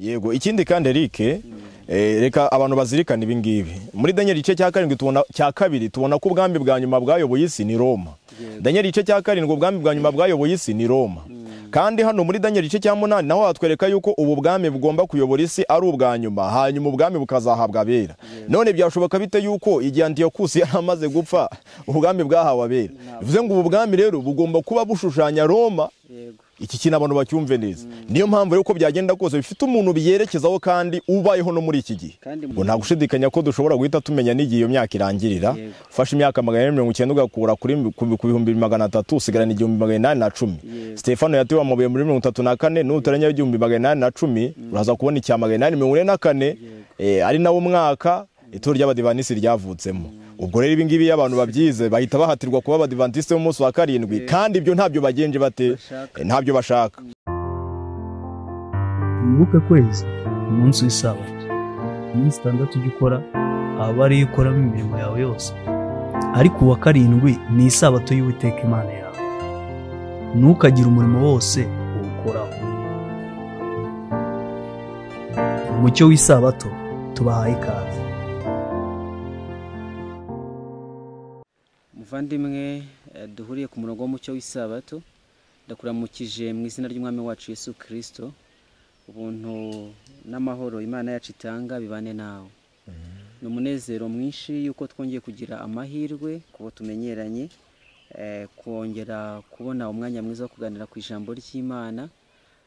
Yego ikindi kandi Eric reka abantu bazirikana ibi ngibi muri Daniel igice cya 7 tubona cya kabiri tubona ko ubwambi bwa nyuma bwayoboye isi ni Roma. Daniel igice cya 7 ubwambi bwa nyuma bwayoboye isi ni Roma. Kandi hano muri Daniel igice cya 8 naho hatwereka yuko ubu bwami bugomba kuyobora isi ari ubwa nyuma hanyuma ubwami bukazahabwa abera. None byashoboka bite yuko igihe Antiochus yaramaze gupfa ubwami bwahawe abera. Bivuze ngo ubu bwami rero bugomba kuba bushushanya Roma. Iki kintu abantu bacyumve neza. Niyo mpamvu rero ko byagenda kose bifite umuntu biyerekezaho kandi ubayeho no muri iki gihe. Ngo nta gushidikanya ko dushobora guhita tumenya n'igihe iyo myaka irangirira. Ufashe imyaka 190 ugakura kuri 2300 usigarana 1810. Stefano yatewe amabuye muri 34 n'utaranya 1810 uraza kubona icya 1844 ari nawo mwaka ituro ry'abadivanisi ryavutsemo. Ubwo rero ibi ngibi y'abantu babyize bahita bahatirwa kuba abadivantiste b'umunsi wa 7 kandi ibyo ntabyo bagenje bate ntabyo bashaka. Mwibuke kwezi umunsi w'isabato iminsi 6 ujya ukora aba ari ukoramo imirimo yawe yose, ariko uwa 7 ni isabato y'Uwiteka Imana yawe, ntukagira umurimo wose uwukoraho. Umucyo w'isabato tubahaye ikaze. Muvandimwe duhuriye ku murongo w'umucyo w'isabato, ndakuramukije mu izina ry'umwami wacu Yesu Kristo. Ubuntu n'amahoro Imana yacu itanga bibane nawe. Ni umunezero mwinshi yuko twongeye kugira amahirwe kubo tumenyeranye, kongera kubona umwanya mwiza wo kuganira ku ijambo ry'Imana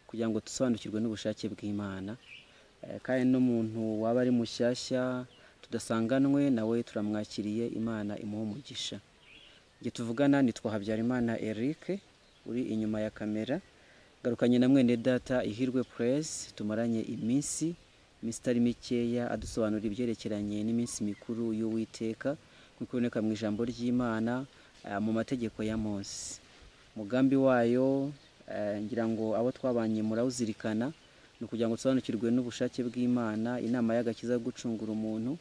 kugira ngo dusobanukirwe n'ubushake bw'Imana. Kandi n'umuntu waba ari mushyashya tudasanganwe nawe turamwakiriye, Imana imuha umugisha. Nge tuvugana nitwa Habyarimana Eric uri inyuma ya kamera, garukanye na mwene data Ihirwe Press, tumaranye iminsi itari mikeya adusobanurira ibyerekeranye n'iminsi mikuru y'Uwiteka kuboneka mu ijambo ry'Imana mu mategeko ya Mose. Mugambi wayo ngira ngo abo twabanye murawuzirikana no kugira ngo tusobanukirwe n'ubushake bw'Imana, inama y'agakiza gucungura umuntu.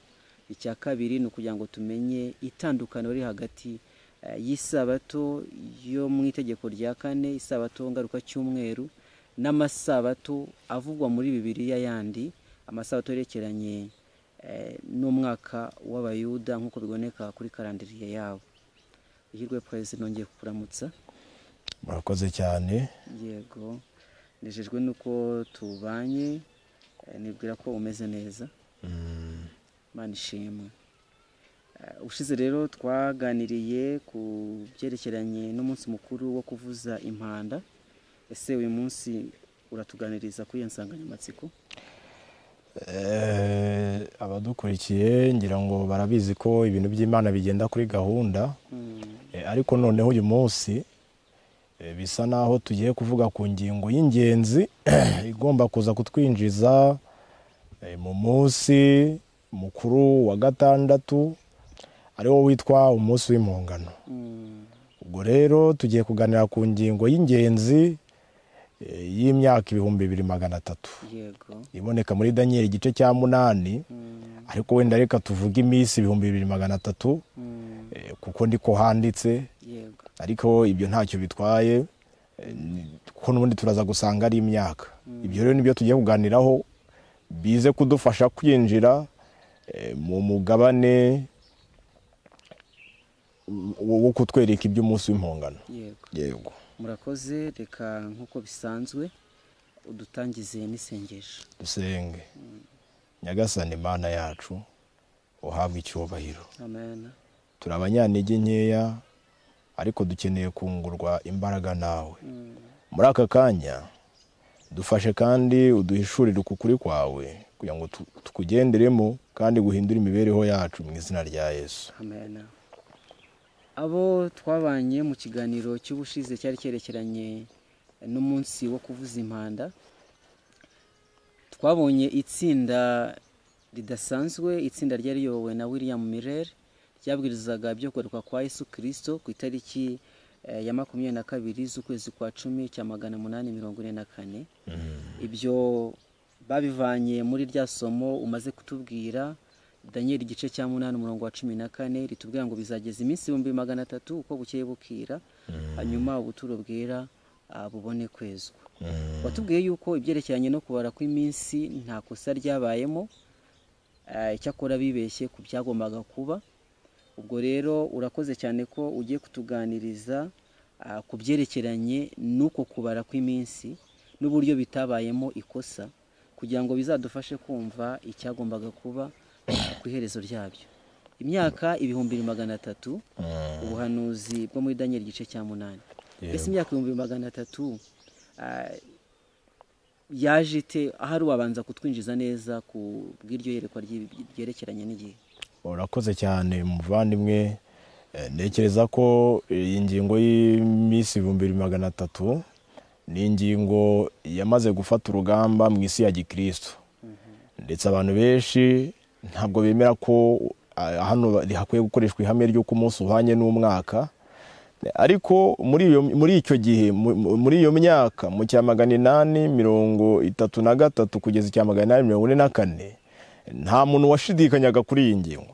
Icya kabiri no kugira ngo tumenye itandukano riri hagati y'isabato yo mu itegeko rya 4, isabato ngaruka cyumweru, n'amasabato avugwa muri Bibiliya yandi, amasabato yerekeranye n'umwaka w'Abayuda nk'uko biboneka kuri kalendariye yabo. Ihirwe Press nongeye kukuramutsa. Murakoze cyane. Yego nejejwe nuko tubanye, nibwira ko umeze neza. Mana ishimwe. Ushize rero twaganiriye ku byerekeranye n'umunsi mukuru wo kuvuza impanda. Ese uyu munsi uratuganiriza kuri insanganyamatsiko? Abadukurikiye ngira ngo barabizi ko ibintu by'Imana bigenda kuri gahunda. Ariko noneho uyu munsi bisa naho tugiye kuvuga ku ngingo y'ingenzi igomba kuza kutwinjiza mu munsi mukuru wa 6 ariwo witwa umunsi w'impongano. Ubwo rero tugiye kuganira ku ngingo y'ingenzi y'imyaka 2300 iboneka muri Daniel igice cya 8, ariko wenda reka tuvuge iminsi 2300 kuko ndiko handitse, ariko ibyo ntacyo bitwaye kuko n'ubundi turaza gusanga ari imyaka. Ibyo rero nibyo tugiye kuganiraho bize kudufasha kwinjira mu mugabane wo kutwereka iby'umunsi w'impongano. Yego. Murakoze, reka nkuko bisanzwe udutangize n'isengesho. Dusenge. Nyagasani Imana yacu uhabwe icyubahiro. Amen. Turabanyantege nkeya ariko dukeneye kungurwa imbaraga nawe. Muri aka kanya dufashe kandi uduhishurire ukukuri kwawe kugira ngo tukugenderemo kandi guhindura imibereho yacu mu izina rya Yesu. Amen. Abo twabanye mu kiganiro cy'ubushize cyari cyerekeranye n'umunsi wo kuvuza impanda, twabonye itsinda ridasanzwe, itsinda ryari riyobowe na William Miller, ryabwirizaga byo kugaruka kwa Yesu Kristo ku itariki ya 22 z'ukwezi kwa 10 cya 1844. Ibyo babivanye muri rya somo umaze kutubwira, Daniel igice cya 8 umurongo wa 14, ritubwira ngo bizageza iminsi 2300 uko bukeye bukira, hanyuma ubuturo bwera bubone kwezwa. watubwiye yuko ibyerekeranye no kubara kw'iminsi nta kosa ryabayemo, icyakora bibeshye ku byagombaga kuba. Ubwo rero urakoze cyane ko ugiye kutuganiriza ku byerekeranye n'uko kubara kw'iminsi n'uburyo bitabayemo ikosa, kugira ngo bizadufashe kumva icyagombaga kuba ku iherezo ryabyo. Imyaka 2300, ubuhanuzi bwo muri Daniel igice cya 8. Ese imyaka 2300 yaje ite? Ahari wabanza kutwinjiza neza ku bw'iryo yerekwa ryerekeranye n'igihe. Urakoze cyane muvandimwe. Ntekereza ko iyi ngingo y'iminsi 2300 ni ingingo yamaze gufata urugamba mu isi ya gikristo, ndetse abantu benshi ntabwo bemera ko hano hakwiye gukoreshwa ihame ry'uko umunsi uhanye n'umwaka. Ariko muri icyo gihe, muri iyo myaka mu cya 833 kugeza icya 844, nta muntu washidikanyaga kuri iyi ngingo.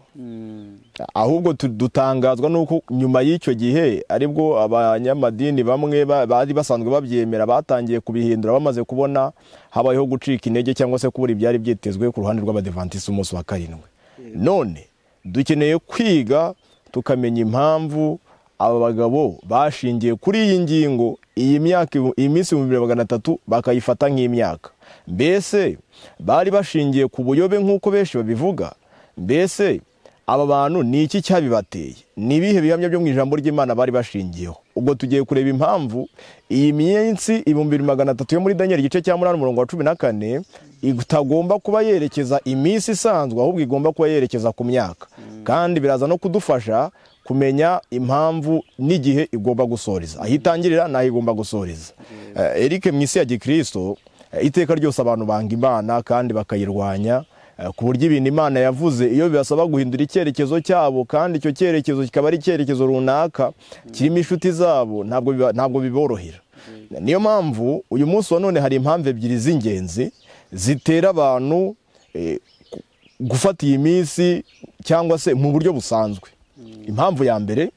Ahubwo dutangazwa nuko nyuma y'icyo gihe aribwo abanyamadini bamwe bari basanzwe babyemera batangiye kubihindura, bamaze kubona habayeho gucika intege cyangwa se kubura ibyari byitezwe ku ruhande rw'Abadiventiste umunsi wa karindwi. None dukeneye kwiga tukamenya impamvu aba bagabo bashingiye kuri iyi ngingo, iyi minsi 2300 bakayifata nk'imyaka. Mbese bari bashingiye ku buyobe nk'uko benshi babivuga? Mbese aba bantu ni iki cyabibateye? Ni ibihe bihamya byo mu ijambo ry'Imana bari bashingiyeho? Ubwo tugiye kureba impamvu iyi minsi 2300 yo muri Daniel igice cya 8 umurongo wa 14 itagomba kuba yerekeza iminsi isanzwe, ahubwo igomba kuba yerekeza ku myaka. Kandi biraza no kudufasha kumenya impamvu n'igihe igomba gusoreza, ahitangirira naho igomba gusoreza. Eric, mu isi ya gikristo iteka ryose abantu banga Imana kandi bakayirwanya, ku buryo ibintu Imana yavuze iyo bibasaba guhindura icyerekezo cyabo, kandi icyo cyerekezo kikaba ari icyerekezo runaka kirimo inshuti zabo, ntabwo biborohera. Niyo mpamvu uyu munsi wa none hari impamvu ebyiri z'ingenzi zitera abantu gufata iyi minsi cyangwa se mu buryo busanzwe. Impamvu ya mbere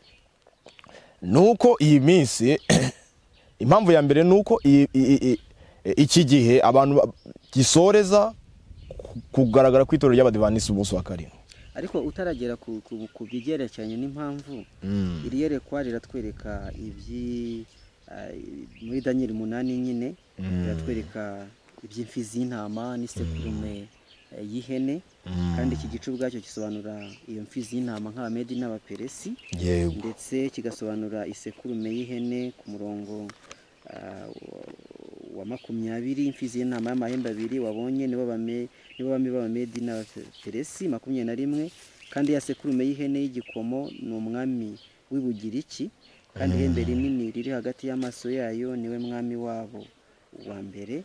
nuko iyi minsi impamvu ya mbere nuko iki gihe abantu gisoreza kugaragara ku itorero ry'Abadiventiste umunsi wa karindwi. Ariko utaragera ku byerekeranye n'impamvu, iri yerekwa riratwereka muri Daniel 8 nyine riratwereka iby'imfizi y'intama n'isekurume y'ihene, kandi iki gice ubwacyo gisobanura iyo mfizi y'intama nk'Abamedi n'Abaperesi, ndetse kigasobanura isekurume y'ihene ku murongo wa 20. Imfizi y'intama y'amahembe abiri wabonye nibo bami b'Abamedi n'Abaperesi 21, kandi ya sekurume y'ihene y'igikomo ni umwami w'Ibugiriki, kandi ihembe rinini riri hagati y'amaso yayo niwe mwami wabo wa mbere.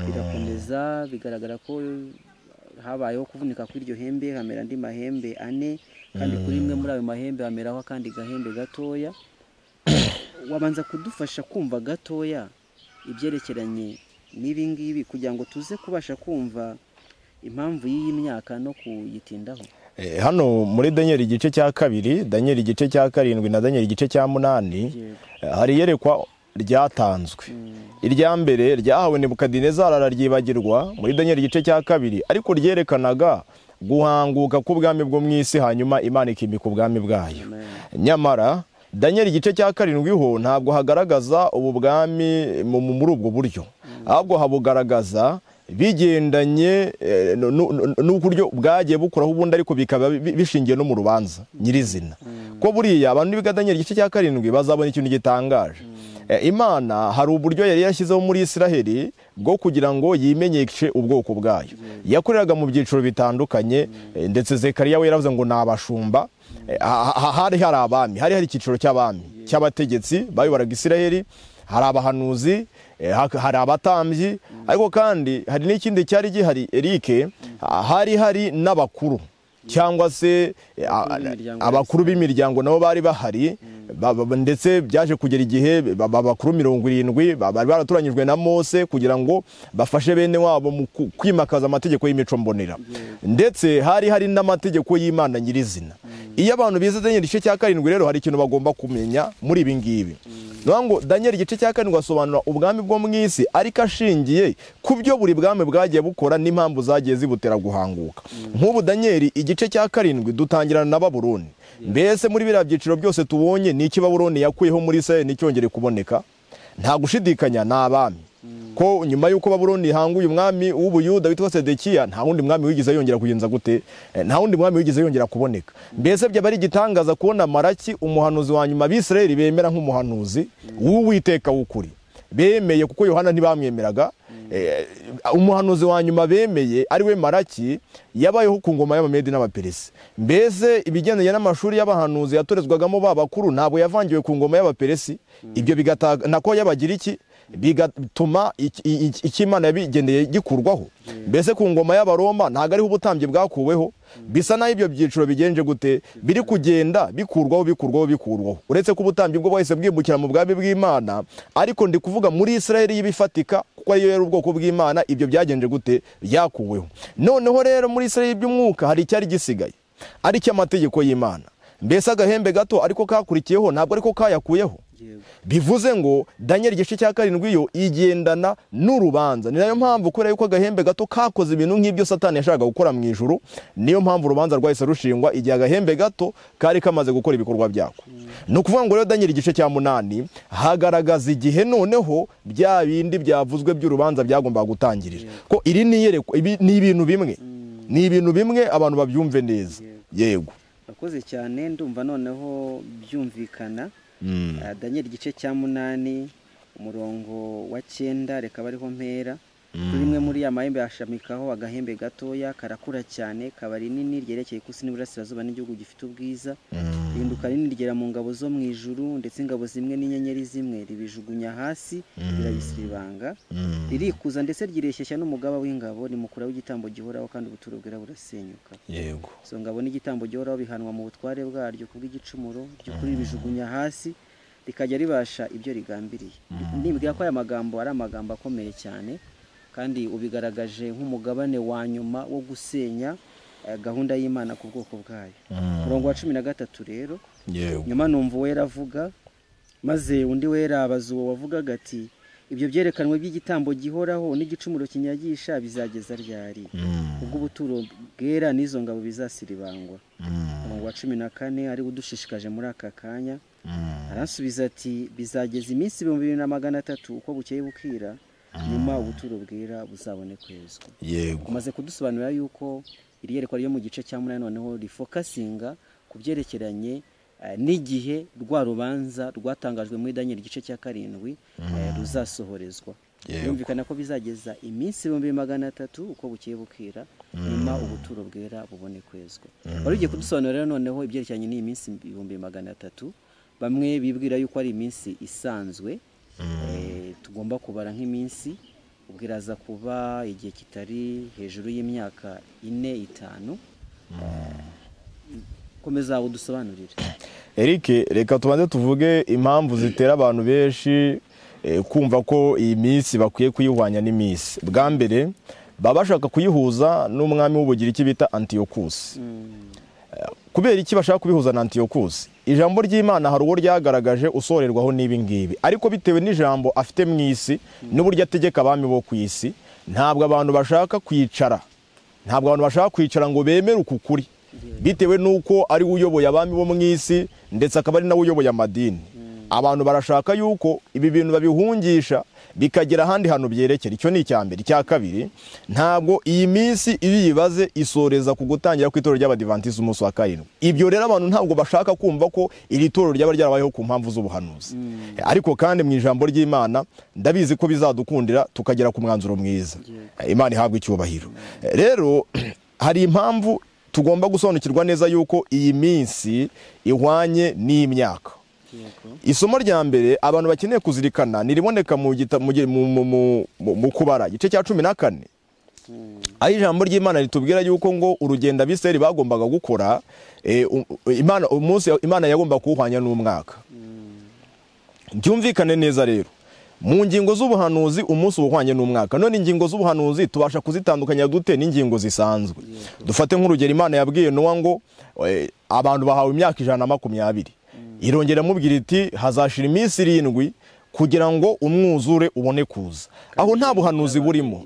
Birakomeza bigaragara ko habayeho kuvunika kw'iryo hembe, hamera andi mahembe 4, kandi kuri imwe muri ayo mahembe hameraho kandi gahembe gatoya. Wabanza kudufasha kumva gatoya ibyerekeranye n'ibi ngibi kugira ngo tuze kubasha kumva impamvu y'iyi myaka no kuyitindaho. Hano muri Daniel igice cya 2, Daniel igice cya 7 na Daniel igice cya 8 hari yerekwa ryatanzwe. Irya mbere ryahawe Nebukadinezari araryibagirwa muri Daniel igice cya 2, ariko ryerekanaga guhanguka k'ubwami bwo mu isi, hanyuma Imana ikimika ubwami bwayo. Nyamara Daniel igice cya 7 ho ntabwo hagaragaza ubu bwami muri ubwo buryo, ahubwo habugaragaza bigendanye n'uburyo bwagiye bukuraho ubundi, ariko bikaba bishingiye no mu rubanza nyirizina. Ko buriya abantu biga Daniel igice cya 7 bazabona ikintu gitangaje. Imana hari uburyo yari yashyizeho muri Isiraheli bwo kugira ngo yimenyeshe ubwoko bwayo. Yakoreraga mu byiciro bitandukanye, ndetse Zekariya we yaravuze ngo nabashumba. Hari abami, hari icyiciro cy'abami cy'abategetsi bayobora Isiraheli, hari abahanuzi, hari abatambyi, ariko kandi hari n'ikindi cyari gihari Eric, hari n'abakuru cyangwa se abakuru b'imiryango nabo bari bahari, ndetse byaje kugera igihe bakuru 70 bari baraturanyijwe na Mose kugira ngo bafashe bene wabo mu kwimakaza amategeko y'imico mbonera, ndetse hari n'amategeko y'Imana nyirizina. Iyo abantu bize Daniel igice cya 7 rero hari ikintu bagomba kumenya muri ibi ngibi. Ngo Daniel igice cya 7 asobanura ubwami bwo mu isi, ariko ashingiye ku byo buri bwami bwagiye bukora n'impamvu zagiye zibutera guhanguka. Nk'ubu Daniel igice cya 7 dutangirana na Babuloni. Mbese muri biriya byiciro byose tubonye ni iki Babuloni yakuyeho muri Israel n'icyongere kuboneka? Nta gushidikanya n'abami. Ko nyuma yuko Babuloni hanguye umwami w'Ubuyuda witwa Sedekiya, nta wundi mwami wigeze yongera kugenza gute, nta wundi mwami wigeze yongera kuboneka. Mbese byaba ari igitangaza kubona Maraki umuhanuzi wa nyuma Abisirayeli bemera nk'umuhanuzi w'Uwiteka w'ukuri. Bemeye kuko Yohana ntibamwemeraga. Umuhanuzi wa nyuma bemeye ari we Maraki yabayeho ku ngoma y'Abamedi n'Abaperesi. Mbese ibigendanye n'amashuri y'abahanuzi yatorezwagamo babakuru ntabwo yavangiwe ku ngoma y'Abaperesi. Ibyo nako yabagira iki bigatuma ikimana yabigendeye gikurwaho. Mbese ku ngoma y'Abaroma ntago ari ubutambye bwakuweho. Bisa naho ibyo byiciro bigenje gute biri kugenda bikurwaho. Uretse ko ubutambye bwo bwahise bwibukira mu bwami bw'Imana, ariko ndi kuvuga muri Israeli yibifatika kuko ariyo yari ubwoko bw'Imana, ibyo byagenje gute yakuweho. Noneho rero muri Israeli by'umwuka hari icyari gisigaye, ari cy'amategeko y'Imana. Mbese agahembe gato ariko kakurikiyeho ntabwo ariko kayakuyeho. Bivuze ngo Daniel igice cya 7 yo igendana n'urubanza. Ni nayo mpamvu kubera yuko agahembe gato kakoze ibintu nk'ibyo Satani yashaka gukora mu ijuru, niyo mpamvu urubanza rwahise rushingwa igihe agahembe gato kari kamaze gukora ibikorwa byako. No kuvuga ngo rero Daniel igice cya 8 hagaragaza igihe noneho bya bindi byavuzwe by'urubanza byagomba gutangirira. Ko iri ni ibintu bimwe. Ni ibintu bimwe abantu babyumve neza. Yego. Bakoze cyane, ndumva noneho byumvikana. Daniel igice cya 8 umurongo wa 9 reka bariho mpera. Rimwe muri ya mahembe yashamikaho agahembe gatoya karakura cyane, kabari nini ryerekeye ikusi n'Iburasirazuba n'igihugu gifite ubwiza. Rinduka rinini rigera mu ngabo zo mu ijuru, ndetse ingabo zimwe n'inyenyeri zimwe ribijugunya hasi birabisibanga. Ririkuza ndetse ryireshyeshya n'umugaba w'ingabo, nimukura w'igitambo gihoraho kandi ubuturo bwera burasenyuka. Yego. So ngabo n'igitambo gihoraho bihanwa mu butware bwaryo kubw'igicumuro by'ukuri bijugunya hasi rikajya ribasha ibyo rigambiriye. Nimbwira ko aya magambo ari amagambo akomeye cyane, kandi ubigaragaje nk'umugabane wa nyuma wo gusenya gahunda y'Imana ku bwoko bwayo. Murongo wa 13 rero, nyuma numva wera avuga, maze undi wera abaza uwo wavugaga ati, ibyo byerekanwe by'igitambo gihoraho n'igicumuro kinyagisha bizageza ryari? Ubwo ubuturo bwera n'izo ngabo bizasiribangwa. Murongo wa 14 ari udushishikaje muri aka kanya, aransubiza ati, bizageza iminsi 2300 uko bukeye bukira, nyuma ubuturo bwera buzabone kwezwa. Yego. Umaze kudusobanurira yuko iri yerekwa ryo mu gice cya 8 noneho rifokasinga ku byerekeranye n'igihe rwa rubanza rwatangajwe muri Daniel igice cya 7 ruzasohorezwa. Yumvikana ko bizageza iminsi 2300 uko bukeye bukira, nyuma ubuturo bwera bubone kwezwa. Wari ugiye kudusobanurira noneho ibyerekeranye n'iyi minsi 2300. Bamwe bibwira yuko ari iminsi isanzwe, tugomba kubara nk'iminsi, ubwiraza kuba igihe kitari hejuru y'imyaka 4-5. Komeza udusobanurire. Eric, reka tubanze tuvuge impamvu zitera abantu benshi kumva ko iyi minsi bakwiye kuyihwanya n'iminsi. Bwa mbere baba bashaka kuyihuza n'umwami w'Ubugiriki bita Antiochus. Kubera iki bashaka kubihuza na Antiochus? Ijambo ry'Imana hari uwo ryagaragaje usorerwaho n'ibi ngibi, ariko bitewe n'ijambo afite mu isi n'uburyo ategeka abami bo ku isi, ntabwo abantu bashaka kwicara ngo bemere uku kuri, bitewe n'uko ari uyoboye abami bo mu isi ndetse akaba ari nawe uyoboye amadini. Abantu barashaka yuko ibi bintu babihungisha bikagera ahandi hantu byerekera. Icyo ni icyambere. Icya kabiri, ntabwo iyi minsi ibiyibaze isoreza ku gutangira ku itorero ry'Abadiventiste umunsi wa 7. Ibyo rero abantu ntabwo bashaka kumva ko iri torero ryaba ryarabayeho ku mpamvu z'ubuhanuzi. Ariko kandi mu ijambo ry'Imana ndabizi ko bizadukundira tukagera ku mwanzuro mwiza. Imana ihabwe icyubahiro. Rero hari impamvu tugomba gusobanukirwa neza yuko iyi minsi ihwanye n'imyaka. Isomo rya mbere abantu bakeneye kuzirikana niriboneka mu kubara igice cya 14. aho ijambo ry'Imana ritubwira yuko ngo urugendo abisirayeli bagombaga gukora Imana yagomba kuwuhwanya n'umwaka. Byumvikane neza rero, mu ngingo z'ubuhanuzi umunsi ubuhwanye n'umwaka. None ingingo z'ubuhanuzi tubasha kuzitandukanya dute n'ingingo zisanzwe? Dufate nk'urugero, Imana yabwiye Nowa ngo abantu bahawe imyaka 120, irongera mubwira iti hazashira iminsi 7 kugira ngo umwuzure ubone kuza. Aho nta buhanuzi burimo.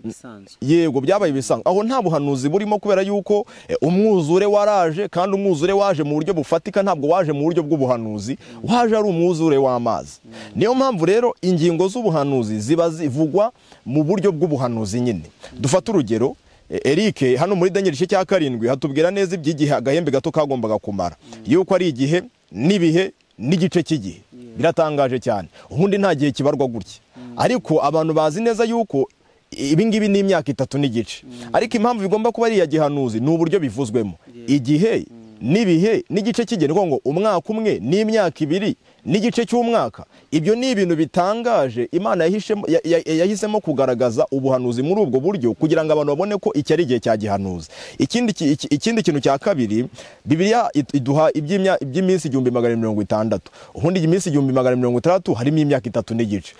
Yego, byabaye bisanzwe. Aho nta buhanuzi burimo kubera yuko umwuzure waraje, kandi umwuzure waje mu buryo bufatika, ntabwo waje mu buryo bw'ubuhanuzi, waje ari umwuzure w'amazi. Niyo mpamvu rero ingingo z'ubuhanuzi ziba zivugwa mu buryo bw'ubuhanuzi nyine. Dufata urugero, Eric hano muri Daniel igice cya 7 hatubwira neza iby'igihe agahembe gato kagombaga kumara, yuko ari igihe n'ibihe n'igice cy'igihe. Biratangaje cyane, ubundi nta gihe kibarwa gutya. Ariko abantu bazi neza yuko ibingibi ni imyaka 3 n'igice. Ariko impamvu bigomba kuba ari ya gihanuzi ni uburyo bivuzwemo, igihe n'ibihe n'igice cy'igihe, ngo umwaka umwe n'imyaka 2 n'igice cy'umwaka. Ibyo ni ibintu bitangaje Imana yahisemo kugaragaza ubuhanuzi muri ubwo buryo kugira ngo abantu babone ko iki ari igihe cya gihanuzi. Ikindi kintu cya kabiri, Bibiliya iduha iby'iminsi 160. Ubundi iminsi 160 harimo imyaka 3 n'igice.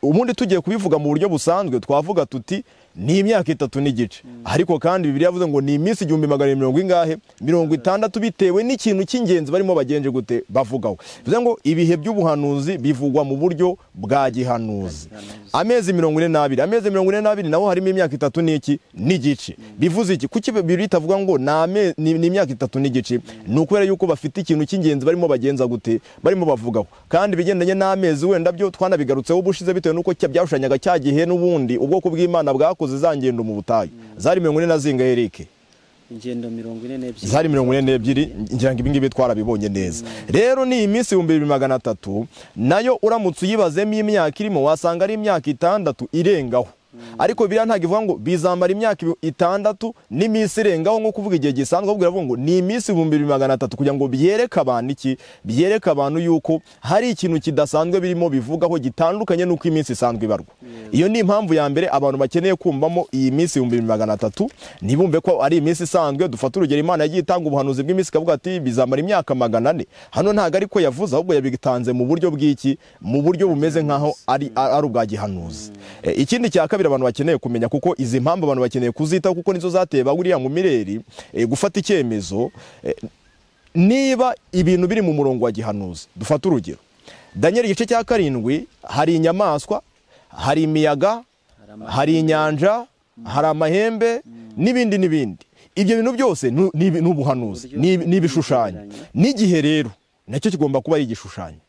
Ubundi tugiye kubivuga mu buryo busanzwe twavuga tuti ni imyaka 3 n'igice. Ariko kandi Bibiliya yavuze ngo ni iminsi 160 bitewe n'ikintu cy'ingenzi barimo bagenje gute bavugaho. Bivuze ngo ibihe by'ubuhanuzi bivugwa mu buryo bwa gihanuzi. Amezi 42, amezi 42 naho harimo imyaka 3 n'iki n'igice. Bivuze iki? Kuki Bibiliya itavuga ngo ni imyaka 3 n'igice? Ni ukubera yuko bafite ikintu cy'ingenzi barimo bagenza gute barimo bavugaho. Kandi bigendanye n'amezi wenda byo twanabigarutseho ubushize bitewe nuko byashushanyaga cya gihe n'ubundi ubwoko bw'Imana bwakoze zangendo mu butayu. Zari 40 zingahe Eric? Ingendo 42. Zari 42, ngira ngo ibingibi twarabibonye neza. Rero ni iminsi 2300 nayo uramutse uyibazemo imyaka irimo wasanga ari imyaka 6 irengaho. Ariko Bibiliya ntago ivuga ngo bizamara imyaka 6 n'iminsi irengaho nko kuvuga igihe gisanzwe, ahubwo iravuga ngo ni iminsi 2300 kugira ngo byereke abantu iki, byereke abantu yuko hari ikintu kidasanzwe birimo bivugaho gitandukanye nuko iminsi isanzwe ibarwa. Iyo ni impamvu ya mbere abantu bakeneye kumvamo iyi minsi 2300, ntibumve ko ari iminsi isanzwe. Dufata urugero, Imana yagiye itanga ubuhanuzi bw'iminsi ikavuga ati bizamara imyaka 400. Hano ntago ariko yavuze, ahubwo yabitanze mu buryo bw'iki, mu buryo bumeze nkaho ari ubwa gihanuzi. Ikindi cya kabiri abantu bakeneye kumenya, kuko izi mpamvu abantu bakeneye kuzitaho kuko nizo zateye baguriya mu mireri gufata icyemezo niba ibintu biri mu murongo wa gihanuzi. Dufata urugero, Daniel igice cya 7 hari inyamaswa, hari imiyaga, hari inyanja, hari amahembe n'ibindi n'ibindi. Ibyo bintu byose ni ubuhanuzi, ni ibishushanyo. N'igihe rero nacyo kigomba kuba ari igishushanyo,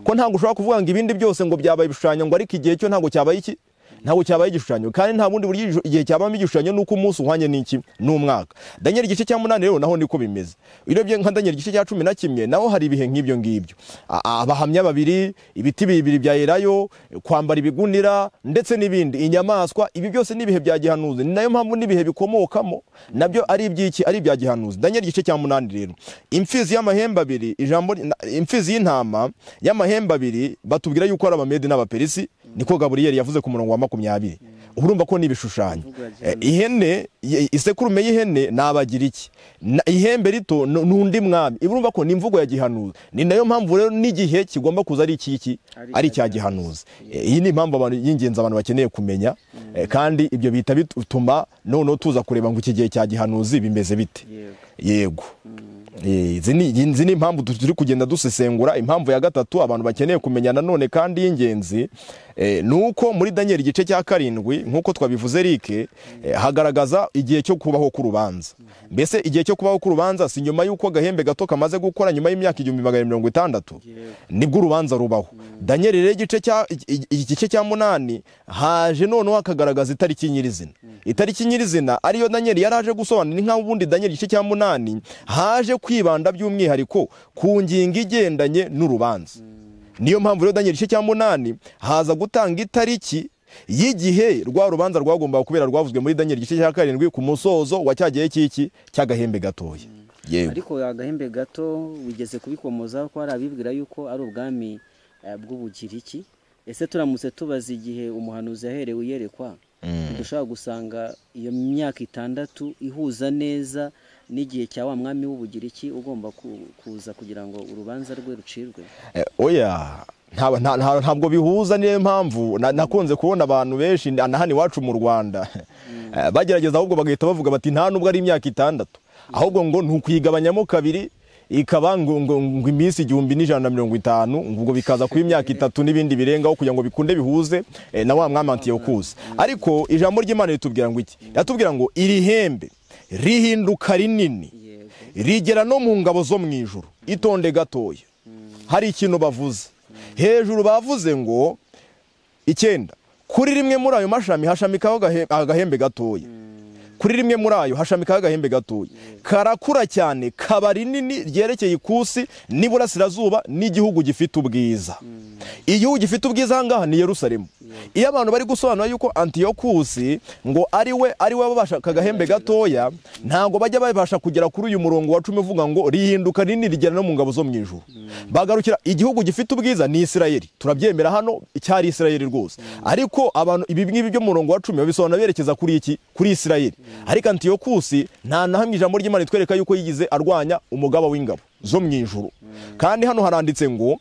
ko ntabwo ushobora kuvuga ngo ibindi byose ngo byabaye ibishushanyo, ngo ariko igihe cyo ntabwo cyabaye iki, ntabwo cyabaye igishushanyo. Kandi nta bundi buryo igihe cyabamo igishushanyo nuko umunsi uhwanye n'iki n'umwaka. Daniel igice cya 8 rero naho niko bimeze. Urebye nka Daniel igice cya 11 naho hari ibihe nk'ibyo ngibyo, abahamya 2, ibiti 2 bya Elayo, kwambara ibigunira ndetse n'ibindi, inyamaswa. Ibi byose ni ibihe bya gihanuzi, ni nayo mpamvu n'ibihe bikomokamo nabyo ari iby'iki, ari ibya gihanuzi. Daniel igice cya 8 rero, imfizi y'amahembe 2, ijambo imfizi y'intama y'amahembe 2 batubwira yuko ari Abamedi n'Abaperisi, niko Gaburiyeli yavuze ku murongo wa 20. Urumva ko ni ibishushanyo. Ihene, isekurume y'ihene nabagira iki, ihembe rito n'undi mwami. Urumva ko ni imvugo ya gihanuzi. Ni nayo mpamvu rero n'igihe kigomba kuza ari iki, ari cya gihanuzi. Iyi ni impamvu abantu y'ingenzi abantu bakeneye kumenya, kandi ibyo bita bituma none tuza kureba ngo iki gihe cya gihanuzi bimeze bite. Yego. Izi ni impamvu turi kugenda dusesengura. Impamvu ya gatatu abantu bakeneye kumenya nanone kandi y'ingenzi, nuko muri Daniel igice cya 7 nkuko twabivuze Eric, hagaragaza igihe cyo kubaho k'urubanza. Mbese igihe cyo kubaho k'urubanza si nyuma yuko agahembe gato kamaze gukora nyuma y'imyaka 160 nibwo urubanza rubaho. Daniel rero igice cya 8 haje noneho akagaragaza itariki nyirizina. Itariki nyirizina ariyo Daniel yaraje gusobanura. Ni nkaho ubundi Daniel igice cya 8 haje kwibanda by'umwihariko ku ngingo igendanye n'urubanza. Niyo mpamvu rero Daniel igice cya 8 haza gutanga itariki y'igihe rwa rubanza rwagomba kubera rwavuzwe muri Daniel igice cya 7 ku musozo wa cyagiye cy'iki cy'agahembe gatoya. Yego, ariko agahembe gato wigeze kubikomoza ko ari abibwira yuko ari ubwami bw'Ubugiriki. Ese turamutse tubaza igihe umuhanuzi yaherewe yerekwa, dushobora gusanga iyo myaka 6 ihuza neza n'igihe cya wa mwami w'Ubugiriki ugomba kuza kugira ngo urubanza rwe rucirwe. Oya ntabwo bihuza, niyo mpamvu nakunze kubona abantu benshi hano iwacu mu Rwanda bagerageza ahubwo bagahita bavuga bati nta nubwo ari imyaka 6, ahubwo ngo ntukuyigabanyamo kabiri ikaba ngo iminsi 1150, ubwo bikaza kuba imyaka 3 n'ibindi birengaho kugira ngo bikunde bihuze na wa mwami Antiyokusi. Ariko ijambo ry'Imana ritubwira ngo iki? Yatubwira ngo iri hembe rihinduka rinini rigera no mu ngabo zo mu ijuru. Itonde gatoya, hari ikintu bavuze hejuru, bavuze ngo 9 kuri rimwe muri ayo mashami hashamikaho agahembe gatoya, kuri rimwe muri ayo hashamikaho agahembe gatoya, karakura cyane, kaba rinini, ryerekeye ikusi n'iburasirazuba n'igihugu gifite ubwiza. Igihugu gifite ubwiza ahangaha ni Yerusalemu. Iyo abantu bari gusobanura yuko Antiyokusi ngo ari we babashaka agahembe gatoya, ntago bajya babasha kugera kuri uyu murongo wa 10 uvuga ngo rihinduka rinini rigera no mu ngabo zo mu ijuru. Bagarukira igihugu gifite ubwiza ni Isirayeli. Turabyemera hano icyari Isirayeli rwose, ariko abantu ibi ngibi byo mu murongo wa 10 babisobanura berekeza kuri iki, kuri Isirayeli. Ariko Antiyokusi nta nahamwe ijambo ry'Imana twereka yuko yigize arwanya umugaba w'ingabo zo mu ijuru. Kandi hano haranditse ngo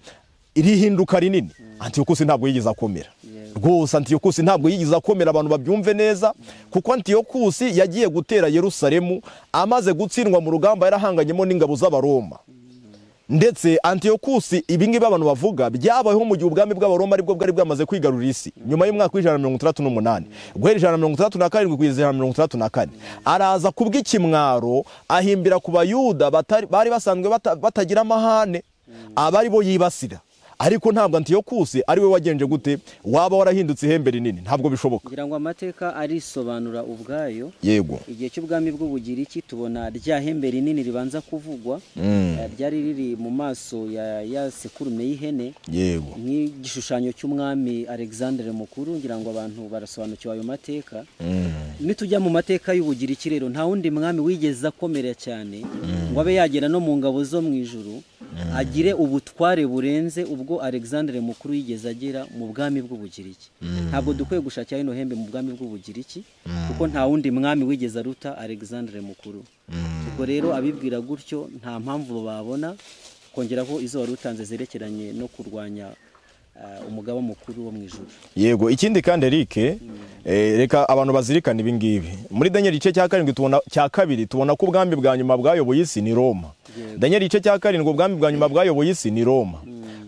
irihinduka rinini. Antiyokusi ntabwo yigize akomera rwose, Antiyokusi ntabwo yigize akomera, abantu babyumve neza, kuko Antiyokusi yagiye gutera Yerusalemu amaze gutsindwa mu rugamba yarahanganyemo n'ingabo z'Abaroma. Ndetse Antiyokusi ibingibi abantu bavuga byabayeho mu gihe ubwami bw'Abaroma aribwo bwari bwamaze kwigarurira isi nyuma y'umwaka w'168, guhera 167 kugeza 164. Araza kubw'ikimwaro ahimbira ku Bayuda bari basanzwe batagira amahane, abari bo yibasira. Ariko ntabwo Antiyokusi ari we wagenje gute waba warahindutse ihembe rinini, ntabwo bishoboka. Kugira ngo amateka arisobanura ubwayo. Yego, igihe cy'ubwami bw'Ubugiriki tubona rya hembe rinini ribanza kuvugwa, ryari riri mu maso ya sekurume y'ihene. Yego, nk'igishushanyo cy'umwami Alexandre Mukuru, ngira ngo abantu barasobanukiwe ayo mateka. Nitujya mu mateka y'Ubugiriki rero nta wundi mwami wigeze akomera cyane ngo abe yagera no mu ngabo zo mu ijuru agire ubutware burenze ubwo Alexandre Mukuru yigeze agera mu bwami bw'Ubugiriki. Ntabwo dukwiye gushakira ino hembe mu bwami bw'Ubugiriki, kuko nta wundi mwami wigeze aruta Alexandre Mukuru. Ubwo rero abibwira gutyo nta mpamvu babona kongeraho izo wari utanze zerekeranye no kurwanya umugaba mukuru wo mu ijuru. Yego, ikindi kandi Eric, reka abantu bazirikana ibi ngibi. Muri Daniel igice cya 2 tubona ko ubwami bwa nyuma bwayoboye isi ni Roma. Daniel igice cya 7 ubwami bwa nyuma bwayoboye isi ni Roma.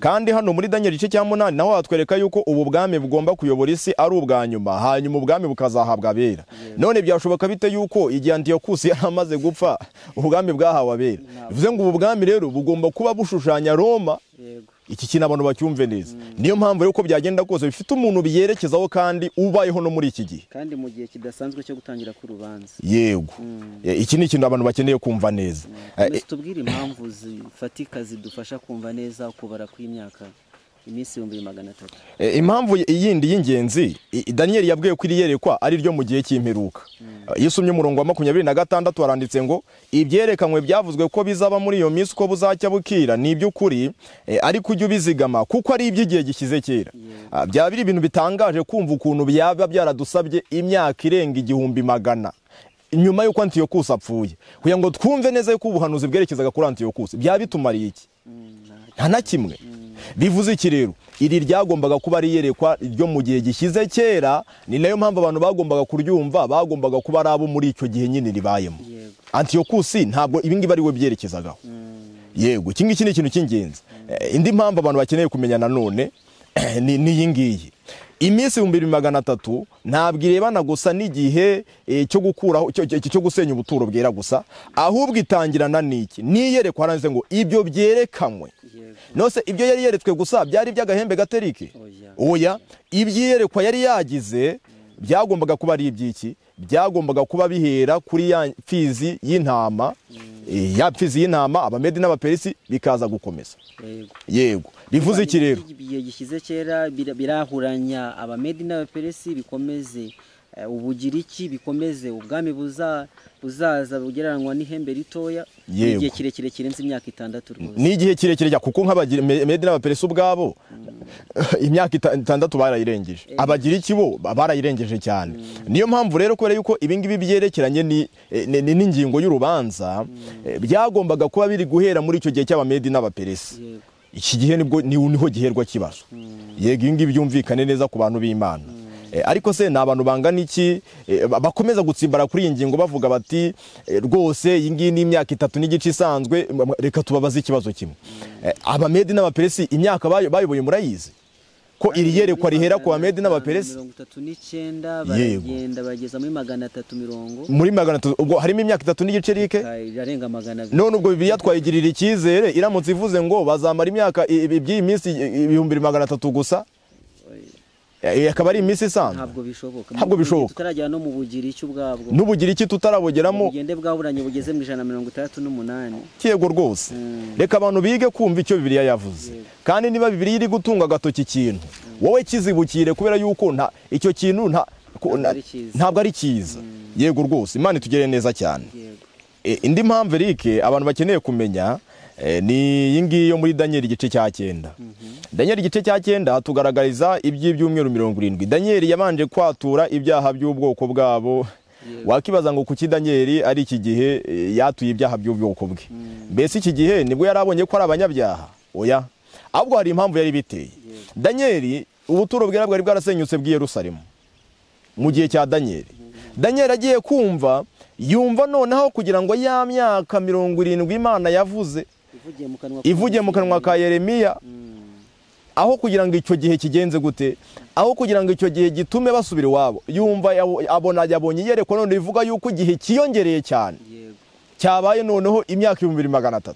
Kandi hano muri Daniel igice cya 8 naho hatwereka yuko ubu bwami bugomba kuyobora isi ari ubwa nyuma, hanyuma ubwami bukazahabwa abera. None byashoboka bite yuko igihe Antiyokusi yaramaze gupfa ubwami bwahawe abera? Bivuze ngo ubu bwami rero bugomba kuba bushushanya Roma. Iki kintu abantu bacyumve neza. Niyo mpamvu rero ko byagenda kose bifite umuntu biyerekezaho kandi ubayeho no muri iki gihe, kandi mu gihe kidasanzwe cyo gutangira ku rubanza. Yego, iki ni ikintu abantu bakeneye kumva neza. Tubwire impamvu zifatika zidufasha kumva neza kubara kw'imyaka iminsi 1300. Impamvu yindi y'ingenzi Daniel yabwiye ko iriyerekwa ari ryo mu gihe cy'imperuka. Yisumye umurongo wa 26 waranditse ngo ibyerekanwe byavuzwe ko bizaba muri iyo minsi ko buzacya bukira ni iby'ukuri, ariko ujye ubizigama kuko ari iby'igihe gishyize kera. Byaba biri ibintu bitangaje kumva ukuntu byaba byaradusabye imyaka irenga 100,000 nyuma y'uko Antiyokusi apfuye kugira ngo twumve neza yuko ubuhanuzi bwerekezaga kuri Antiyokusi. Byaba bitumariye iki? Nta na kimwe. Bivuze iki rero? Iri ryagombaga kuba ari yerekwa ryo mu gihe gishyize kera, ni nayo mpamvu abantu bagombaga kuryumva, bagombaga kuba ari abo muri icyo gihe nyine ribayemo. Antiyokusi ntabwo ibingibi ari we byerekezagaho. Yego, iki ngiki ni ikintu cy'ingenzi. Indi mpamvu abantu bakeneye kumenya nanone ni iyi ngiyi. Iminsi 2300 ntabwo irebana gusa n'igihe cyo gukuraho cyo gusenya ubuturo bwera gusa, ahubwo itangirana n'iki? Niyerekwa hanze ngo ibyo byerekanwe. Nose ibyo yari yeretswe gusa byari by'agahembe gaterike? Oya, ibyiyerekwa yari yagize byagombaga kuba ari iby'iki? Byagombaga kuba bihera kuri ya mfizi y'intama, ya mfizi y'intama Abamedi n'Abaperisi bikaza gukomeza. Yego, bivuze iki rero? Igihe gishyize kera birahuranya Abamedi n'Abaperisi bikomeze ubugiriki bikomeze ubwami buzaza bugereranywa n'ihembe ritoya Yego. igihe kirekire kirenze imyaka 6 rwose ni igihe kirekire kuko nk'abamedi n'abaperesi ubwabo imyaka 6 barayirengeje abagiriki bo barayirengeje cyane niyo mpamvu rero kubera yuko ibingibi byerekeranye n'ingingo y'urubanza byagombaga kuba biri guhera muri icyo gihe cy'abamedi n'abaperesi. Yego. Iki gihe niho giherwa kibazo. Yego ibingibi byumvikane neza ku bantu b'Imana. Ariko se n'abantu bangana iki bakomeza gutsimbara kuri iyi ngingo bavuga bati rwose iyi ngiyi ni imyaka 3 n'igice isanzwe, reka tubabaze ikibazo kimwe. Abamedi n'abaperesi imyaka bayoboye murayizi ko iri yerekwa rihera ku bamedi n'abaperesi 39 baragenda bageza muri 330 muri 300 ubwo harimo imyaka 3 n'igice rike irarenga 200 none ubwo Bibiliya twayigirira icyizere iramutse ivuze ngo bazamara imyaka by'iyi minsi 2300 gusa akaba ari iminsi isanzwe ntabwo bishoboka tutarajya no mu bugiriki ubwabwo n'ubugiriki tutarabogeramo ugende bwaburanye bugeze mu 168 cyego rwose reka abantu bige kumva icyo Bibiliya yavuze kandi niba Bibiliya iri gutunga agatoki ikintu wowe kizibukire kubera yuko icyo kintu ntabwo ari cyiza. Yego rwose Imana itugere neza cyane. Indi mpamvu Eric abantu bakeneye kumenya ni iyi ngiyi yo muri Daniel igice cya 9. Daniel igice cya 9 tugaragariza iby'ibyumweru 70. Daniel yabanje kwatura ibyaha by'ubwoko bwabo. Wakibaza ngo kuki Daniel ari iki gihe yatuye ibyaha by'ubwoko bwe. Mbese iki gihe nibwo yarabonye ko ari abanyabyaha? Oya. Ahubwo hari impamvu yari biteye. Daniel ubuturo bwera bwari bwarasenyutse bw'i Yerusalemu mu gihe cya Daniel. Daniel agiye kumva yumva noneho kugira ngo ya myaka 70 Imana yavuze ivugiye mu kanwa ka Yeremiya aho kugira ngo icyo gihe kigenze gute, aho kugira ngo icyo gihe gitume basubira iwabo, yumva yabonye iyerekwa none ivuga yuko igihe kiyongereye cyane cyabaye noneho imyaka 2300.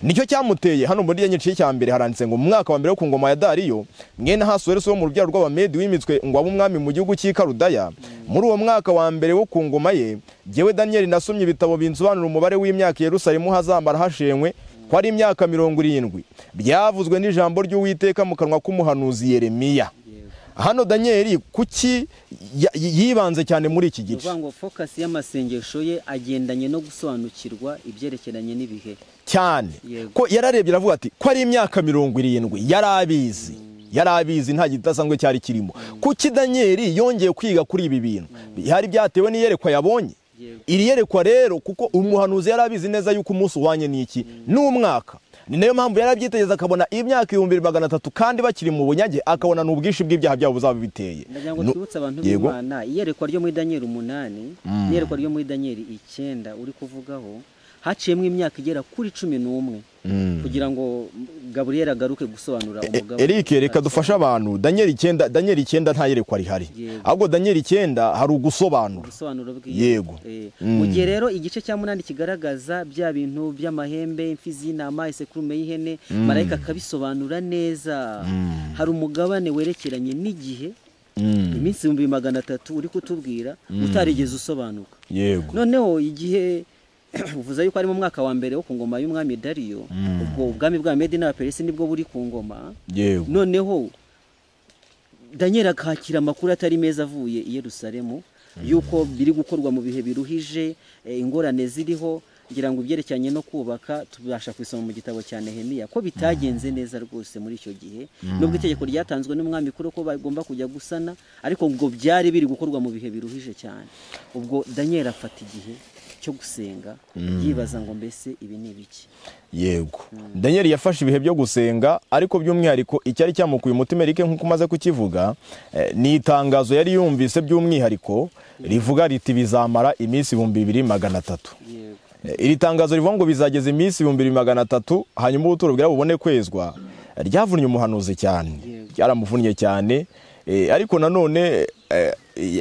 Nicyo cyamuteye hano muri Daniel cya mbere haranditse ngo mu mwaka wa mbere wo ku ngoma ya Dariyo mwene Hasuwerusi wo mu rubyaro rw'abamedi wimitswe ngo abe umwami mu gihugu cy'Ikarudaya. Muri uwo mwaka wa mbere wo ku ngoma ye jewe Daniel nasomye ibitabo binsobanura umubare w'imyaka Yerusalemu hazambara hashenywe ko ari imyaka 70 byavuzwe n'ijambo ry'Uwiteka mu kanwa k'umuhanuzi Yeremiya. Hano Daniel kuki yibanze cyane muri iki gice? Uvuga ngo focus y'amasengesho ye agendanye no gusobanukirwa ibyerekeranye n'ibihe cyane ko yararebye aravuga ati ko ari imyaka 70 yarabizi nta gidasanzwe cyari kirimo. Kuki Daniel yongeye kwiga kuri ibi bintu? Hari byatewe n'iyerekwa yabonye. Iri yerekwa rero kuko umuhanuzi yarabizi neza yuko umunsi wanye n'iki n'umwaka. Ni nayo mpamvu yarabyitegereza akabona imyaka 2300 kandi bakiri mu bunyage akabona n'ubwishi bw'ibyaha byabo buzaba biteye. Ndagira ngo twibutse abantu b'Imana iyerekwa ryo muri Daniel 8 iyerekwa ryo muri Daniel 9 uri kuvugaho haciyemo imyaka igera kuri 11 kugira ngo Gabriel agaruke gusobanura umugabo. Eric reka dufasha abantu Daniel 9 nta yerekwa rihari ahubwo Daniel 9 hari ugusobanura yego. Mu gihe rero igice cya 8 kigaragaza bya bintu by'amahembe imfizi y'intama isekurume y'ihene marayika akabisobanura neza. Hari umugabane werekeranye n'igihe iminsi 2300 uri kutubwira utarigeze usobanuka. Yego. Noneho igihe uvuze yuko ari mu mwaka wa mbere wo ku ngoma y'umwami Dariyo ubwo ubwami bwa Medi n'Abaperesi nibwo buri ku ngoma. Noneho Daniel akakira amakuru atari meza avuye i Yerusalemu yuko biri gukorwa mu bihe biruhije ingorane ziriho ngira ngo ibyerekeranye no kubaka tubasha kwisoma mu gitabo cya Nehemiya ko bitagenze neza rwose muri icyo gihe nubwo itegeko ryatanzwe n'umwami kuri ko bagomba kujya gusana ariko ngo byari biri gukorwa mu bihe biruhije cyane. Ubwo Daniel afata igihe cyo gusenga yibaza ngo mbese ibi ni biki. Yego. Daniel yafashe ibihe byo gusenga ariko by'umwihariko icyari cyamukuye umutima Eric nkuko umaze kukivuga ni itangazo yari yumvise by'umwihariko rivuga riti bizamara iminsi 2300. Iri tangazo rivuga ngo bizageze iminsi 2300 hanyuma ubuturo bwera bubone kwezwa ryavunnye umuhanuzi cyane cyaramuvunnye cyane ariko nanone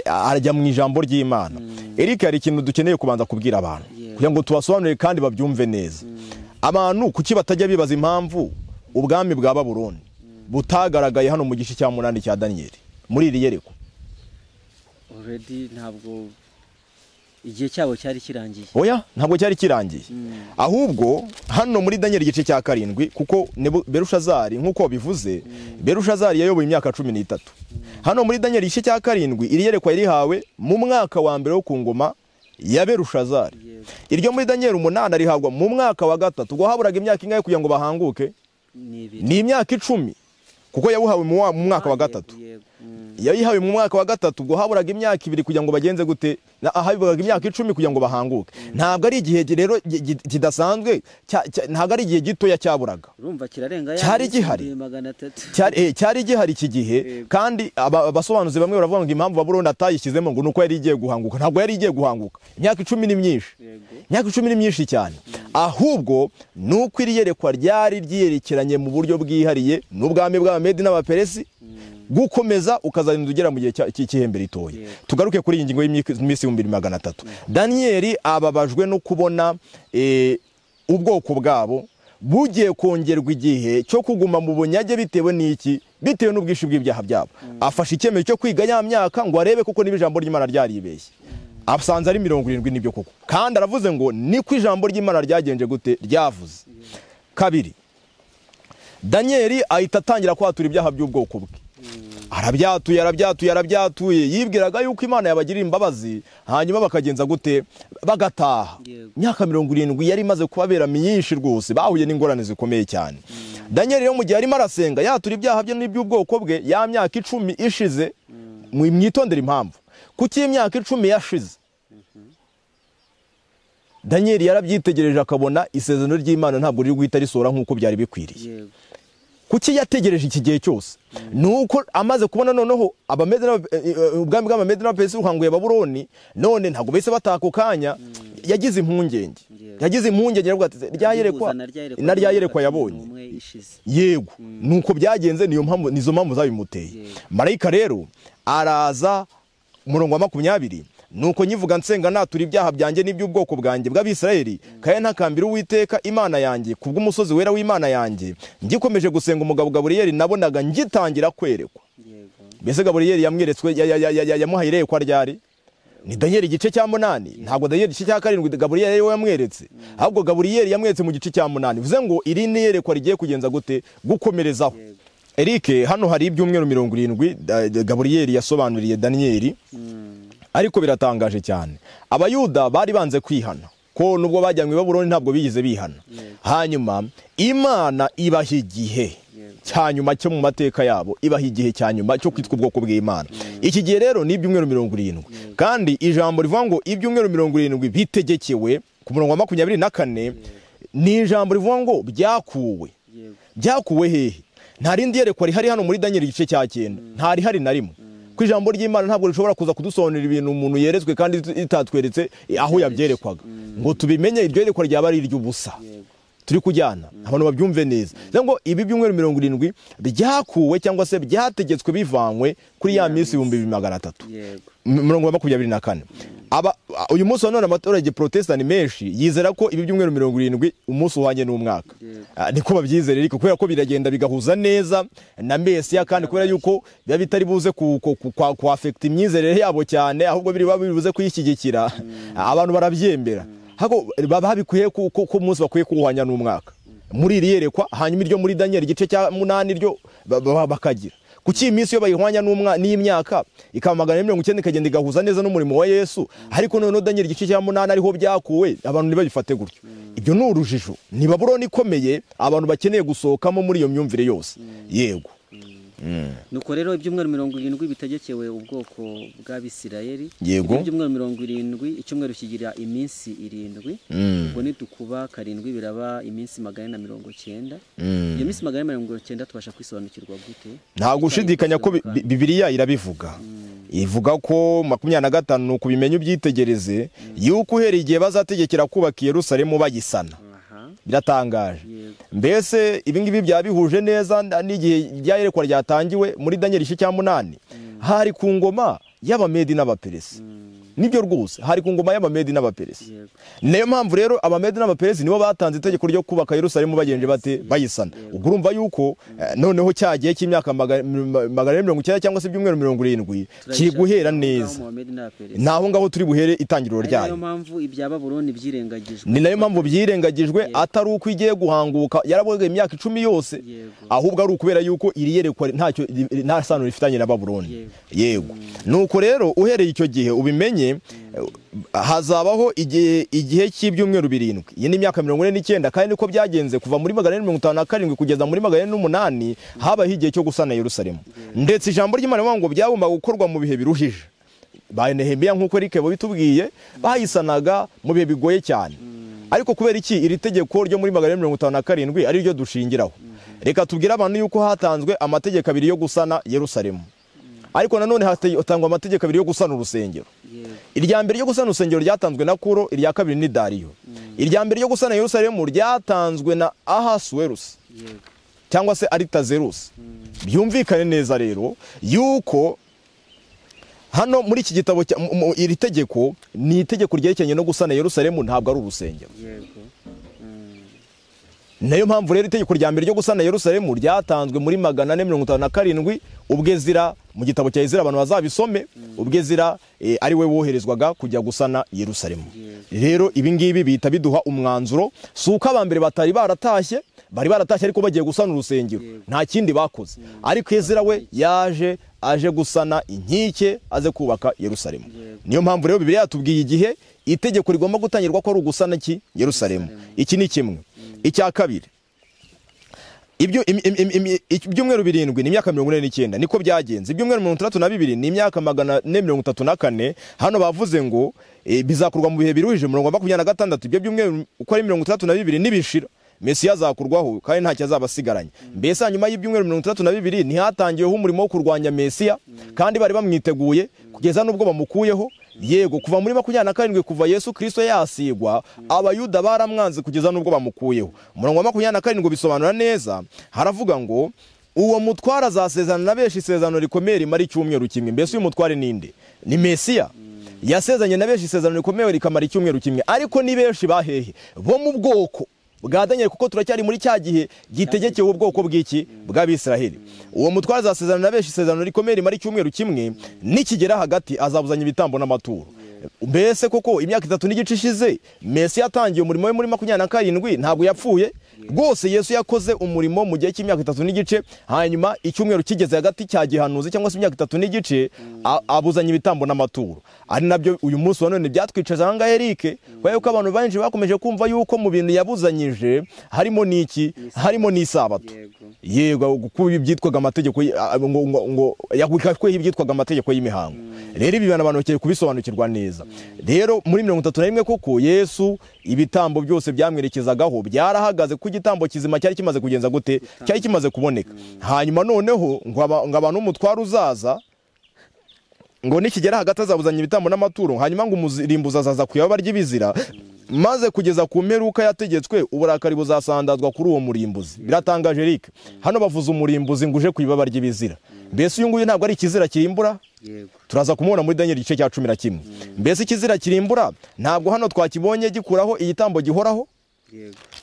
arajya mu ijambo ry'Imana. Eric hari ikintu dukeneye kubanza kubwira abantu kugira ngo tubasobanurire kandi babyumve neza. Abantu kuki batajya bibaza impamvu ubwami bwa Babuloni butagaragaye hano mu gice cya 8 cya Daniel muri iri yerekwa? Already ntabwo igihe cyabo cyari kirangiye. Oya, ntabwo cyari kirangiye. Ahubwo hano muri Daniel igice cya 7 kuko Berushazari nkuko bivuze, Berushazari yayoboye imyaka 13. Hano muri Daniel igice cya 7 iri yerekwa irihawe mu mwaka wa mbere wo ku ngoma ya Berushazari. Iryo muri Daniel 8 rihagwa mu mwaka wa 3. Ubwo haburaga imyaka ingahe kugira ngo bahanguke? Ni imyaka 10 kuko yawuhawe mu mwaka wa 3. Yayihawe mu mwaka wa 3 ubwo haburaga imyaka 2 kugira ngo bagenze gute, haburaga imyaka 10 kugira ngo bahanguke. Ntabwo ari igihe rero kidasanzwe, ntabwo ari igihe gito yacyaburaga. Urumva kirarenga cyari gihari. Cyari gihari iki gihe, kandi abasobanuzi bamwe baravuga ngo impamvu Babuloni atayishyizemo ngo nuko yari igiye guhanguka. Ntabwo yari igiye guhanguka. Imyaka 10 ni myinshi. Imyaka 10 ni myinshi cyane. Ahubwo nuko iri yerekwa ryari ryiyerekeranye mu buryo bwihariye n'ubwami bw'Abamedi n'Abaperesi, gukomeza ukazarinda ugera mu gihe cy'ihembe ritoye. Tugaruke kuri iyi ngingo y'imisi 2300. Daniel ababajwe no kubona ubwoko bwabo bugiye kongerwa igihe cyo kuguma mu bunyage bitewe n'iki, bitewe n'ubwishi bw'ibyaha byabo. Afashe icyemezo cyo kwiga ya myaka ngo arebe kuko n'ijambo ry'Imana ryaribeshye. Asanze ari 70 nibyo koko, kandi aravuze ngo niko ijambo ry'Imana ryagenje gute ryavuze. Kabiri, Daniel ahita atangira kwatura ibyaha by'ubwoko bwe. Arabyatuye yibwiraga yuko Imana yabagirira imbabazi, hanyuma bakagenza gute, bagataha. Myaka 70 yari imaze kubabera myinshi rwose, bahuye n'ingorane zikomeye cyane. Daniel rero mu gihe arimo arasenga yatura ibyaha bye n'iby'ubwoko bwe, ya myaka 10 ishize, mwitondera impamvu kuki imyaka 10 yashize. Daniel yarabyitegereje akabona isezerano ry'Imana ntabwo riri guhita risora nk'uko byari bikwiriye. Kuki yategereje iki gihe cyose? Nuko amaze kubona noneho ubwami bw'Abamedi n'Abaperesi buhanguye Babuloni, none ntabwo bese bataka kanya, yagize impungenge. Aravuga ati rya yerekwa yabonye. Yego, nuko byagenze, nizo mpamvu zabimuteye. Marayika rero araza umurongo wa 20, nuko nyivuga nsenga natura ibyaha byanjye n'iby'ubwoko bwanjye bw'Abisirayeli, kandi ntakambira Uwiteka Imana yanjye kubw'umusozi wera w'Imana yanjye, ngikomeje gusenga umugabo Gaburiyeli nabonaga ngitangira kwerekwa. Mbese Gaburiyeli yamweretswe yamuhaye iyerekwa ryari? Ni Daniel igice cya 8, ntabwo Daniel igice cya 7 Gaburiyeli we yamweretse, ahubwo Gaburiyeli yamweretse mu gice cya 8. Bivuze ngo iri ni iyerekwa rigiye kugenza gute, gukomerezaho. Eric, hano hari ibyumweru 70 Gaburiyeli yasobanuriye Daniel. Ariko biratangaje cyane, Abayuda bari banze kwihana ko nubwo bajyanywe i Babuloni ntabwo bigize bihana. Hanyuma Imana ibaha igihe cyanyuma cyo mu mateka yabo, ibaha igihe cyanyuma cyo kwitwa ubwoko bw'Imana. Iki gihe rero ni ibyumweru 70, kandi ijambo rivuga ngo ibyumweru 70 bitegekewe ku murongo wa 24 ni ijambo rivuga ngo byakuwe hehe? Nta rindi yerekwa rihari hano muri Daniel igice cya 9, nta rihari na rimwe. Ku ijambo ry'Imana ntabwo rishobora kuza kudusobanurira ibintu umuntu yeretswe kandi itatweretse aho yabyerekwaga ngo tubimenye. Iryo yerekwa ryaba ari iry'ubusa. Turi kujyana abantu babyumve neza ngo ibi byumweru 70 byakuwe cyangwa se byategetswe bivanywe kuri ya minsi 2300. Murongo wa 24. Uyu munsi none amatorage Protestant menshi yizera ko ibi byumweru 70 umunsi uhanye n'umwaka. Niko babyizera ariko kubera ko biragenda bigahuza neza na Mesiya, kandi kubera yuko biba bitari buze ku affect imyizerere yabo cyane, ahubwo bibuze kuyishyigikira, abantu barabyembera. Hako babikuye ko umunsi bakwiye kuwuhanya n'umwaka muri iri yerekwa. Hanyuma iryo muri Daniel igice cya 8 ryo bakagira kuki iminsi yo bayihwanya n'imyaka ikaba 190 ikagenda igahuza neza n'umurimo wa Yesu. Ariko none Daniel igice cya 8 ariho byakuwe, abantu ntibabifate gutyo. Ibyo ni urujijo, ni Babuloni ikomeye abantu bakeneye gusohokamo muri iyo myumvire yose. Yego. Nuko rero ibyumweru 70 bitegekewe ubwoko bw'Abisirayeli. Ibyumweru 70 icyumweru kigira iminsi 7, ubwo nitukuba 7 biraba iminsi 190. Iyo minsi 190 tubasha kwisobanukirwa gute? Nta gushidikanya ko Bibiliya irabivuga. Ivuga ko 25 nuko bimenye ubyitegereze yuko uhereye igihe bazategekera kubaka Yerusalemu bagisana. Biratangaje. Mbese ibingibi byabihuje neza n'igihe ryayerekwa ryatangiwe muri Daniel igice cya 8, hari ku ngoma y'Abamedi n'Abaperesi. nibyo rwose hari ku ngoma y'abamedi n'abaperesi. Niyo mpamvu rero abamedi n'abaperesi nibo batanze itegeko ryo kubaka Yerusalemu bagenje bate bayisana. Ubwo urumva yuko noneho cyagiye cy'imyaka 190 cyangwa se ibyumweru 70 kiri guhera neza, naho ngaho turi buhere itangiriro ryayo. Niyo mpamvu ibya Babuloni byirengagijwe, ni nayo mpamvu byirengagijwe, atari uko igiye guhanguka yaraboga imyaka 10 yose, ahubwo ari ukubera yuko iri yerekwa ntacyo nta sano rifitanye na Babuloni. Yego, nuko rero uhereye icyo gihe ubimenye hazabaho igihe cy'ibyumweru 7. Iyi ni imyaka 49, kandi niko byagenze kuva muri 157 kugeza muri 108 habaho igihe cyo gusana Yerusalemu. Ndetse ijambo ry'Imana rivuga ngo byagomba gukorwa mu bihe biruhije. Ba Nehemiya nk'uko Eric bitubwiye bayisanaga mu bihe bigoye cyane. Ariko kubera iki iri tegeko ryo muri 157 ari ryo dushingiraho? Reka tubwire abantu yuko hatanzwe amategeko 2 yo gusana Yerusalemu. Ariko nanone hatangwa amategeko 2 yo gusana urusengero. Irya mbere ryo gusana urusengero ryatanzwe na Kuro, irya kabiri ni Dariyo. Irya mbere ryo gusana Yerusalemu ryatanzwe na Ahasuwerusi cyangwa se Aritazerusi. Byumvikane neza rero yuko hano muri iki gitabo iri tegeko ni itegeko ryerekeranye no gusana Yerusalemu, ntabwo ari urusengero. Nayo mpamvu rero itegeko rya mbere ryo gusana Yerusalemu ryatanzwe muri 457 ubwo Ezira mu gitabo cya Ezira abantu bazabisome, ubwo Ezira ari we woherezwaga kujya gusana Yerusalemu. Rero ibi ngibi bita biduha umwanzuro, suko abambere batari baratashye, bari baratashye ariko bagiye gusana urusengero, nta kindi bakoze. Ariko Ezira we aje gusana inkike, aze kubaka Yerusalemu. Niyo mpamvu rero Bibiliya yatubwiye igihe itegeko rigomba gutangirwa ko ari ugusana ki Yerusalemu. Iki ni kimwe. Icya kabiri, ibyumweru 7 ni imyaka 49 niko byagenze. Ibyumweru 32 ni imyaka 434. Hano bavuze ngo bizakurwa mu bihe biruhije 26. Ibyo byumweru uko ari 32 nibishira Mesiya azakurwaho kandi nta cyazabasigaranye. Mbese hanyuma y'ibyumweru 32 ntihatangiyeho umurimo wo kurwanya Mesiya, kandi bari bamwiteguye kugeza nubwo bamukuyeho. Yego, kuva muri 27 kuva Yesu Kristo yasigwa, abayuda baramwanze kugeza nubwo bamukuyeho. Umurongo wa 27 bisobanura neza, haravuga ngo uwo mutwara azasezerana na benshi isezerano rikomeye rimara icyumweru kimwe. Mbese uyu mutware ninde? Ni Mesiya. Yasezanye na benshi isezerano rikomeye rikamara icyumweru kimwe. Ariko ni benshi bahehe? Bo mu bwoko bwa Daniel, kuko turacyari muri cya gihe gitegekeye ubwoko bw'iki bw'Abisiraheli. Uwo mutware azasezerana na benshi isezerano rikomeye rimara icyumweru kimwe, nikigera hagati azabuzanya ibitambo n'amaturo. Mbese koko imyaka 3 n'igice ishize Mesiya yatangiye umurimo we muri 27, ntabwo yapfuye rwose. Yesu yakoze umurimo mu gihe cy'imyaka 3 n'igice, hanyuma icyumweru kigeze hagati cya gihanuzi cyangwa se imyaka 3 n'igice abuzanya ibitambo n'amaturo. Ari nabyo uyu munsi wa none byatwicaza hanga Eric, kwayo ko abantu benshi bakomeje kumva yuko mu bintu yabuzanyije harimo niki, harimo n'isabato. Yego, kuko ibyitwaga amategeko ngo yakwikakwe ibyitwaga amategeko y'imihango. Rero ibi abantu bakeye kubisobanukirwa neza. Rero muri 31 koko Yesu ibitambo byose byamwerekezagaho byarahagaze, ku gitambo kizima cyari kimaze kugenza gute, cyari kimaze kuboneka. Hanyuma noneho ngo abantu umutwaro uzaza ngo nikigera hagati azabuzanya ibitambo n'amaturo, hanyuma ngo umurimbuza azaza kuyaba ry'ibizira, maze kugeza ku mperuka yategetswe uburakari buzasandazwa kuri uwo murimbuzi. Biratangaje Eric, hano bavuza umurimbuzi nguje kuyibaba ry'ibizira. Mbese uyu nguyu ntabwo ari ikizira kirimbura? Turaza kumubona muri Daniel igice cya 11. Mbese ikizira kirimbura ntabwo hano twakibonye gikuraho igitambo gihoraho?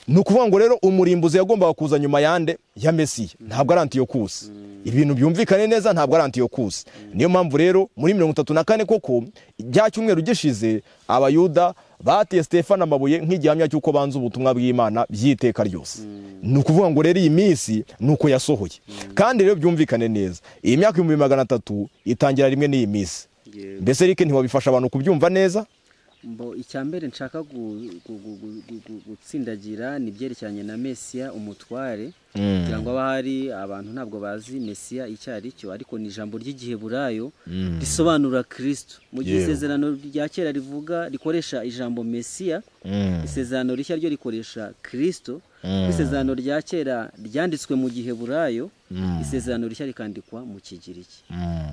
Ni ukuvuga ngo rero umurimbuzi yagombaga kuza nyuma yande ya Mesiya, ntabwo ari Antiyokusi. Ibintu byumvikane neza, ntabwo ari Antiyokusi. Niyo mpamvu rero muri 34 koko bya cyumweru gishize abayuda bateye Stefano amabuye nk'igihamya cy'uko banze ubutumwa bw'Imana byiteka ryose. Ni ukuvuga ngo rero iyi minsi nuko yasohoye. Kandi rero byumvikane neza, iyi myaka 300 itangira rimwe n'iyi minsi. Mbese Eric ntiwabifasha abantu kubyumva neza? Mbo icyambere nshaka gutsindagira ni byerekeranye na Mesiya umutware, kugira ngo abahari abantu ntabwo bazi Mesiya icyari cyo, ariko ni ijambo ry'Igiheburayo risobanura Kristo. Mu gihe isezerano rya kera rivuga rikoresha ijambo Mesiya, isezerano rishya ryo rikoresha Kristo. Isezerano rya kera ryanditswe mu Giheburayo, isezerano rishya rikandikwa mu Kigiriki.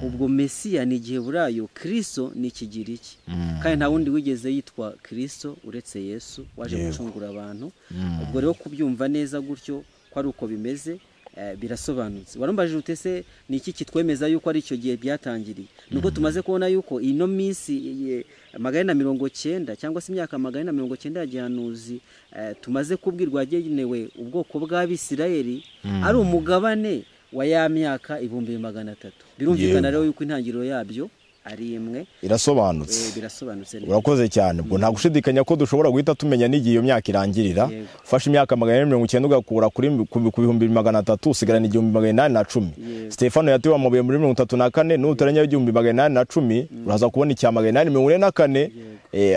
Ubwo Mesiya ni Igiheburayo, Kristo ni Kigiriki. Kandi nta wundi wigeze yitwa Kristo uretse Yesu waje gucungura abantu. Ubwo rero kubyumva neza gutyo ko ari uko bimeze, birasobanutse. Warambajije utese ni iki kitwemeza yuko ari icyo gihe byatangiriye? Nuko tumaze kubona yuko ino minsi 190 cyangwa se imyaka 190 ya gihanuzi tumaze kubwirwa yagenewe ubwoko bw'Abisirayeli ari umugabane wa ya myaka 1300. Birumvikana rero yuko intangiriro yabyo ari imwe, irasobanutse. Birasobanutse. Urakoze cyane. Ubwo nta gushidikanya ko dushobora guhita tumenya n'igihe iyo myaka irangirira. Ufashe imyaka 190 ugakura kuri 2300 usigarana 1810. Stefano yatewe amabuye muri 34 n'utaranya 1810 uraza kubona icya 844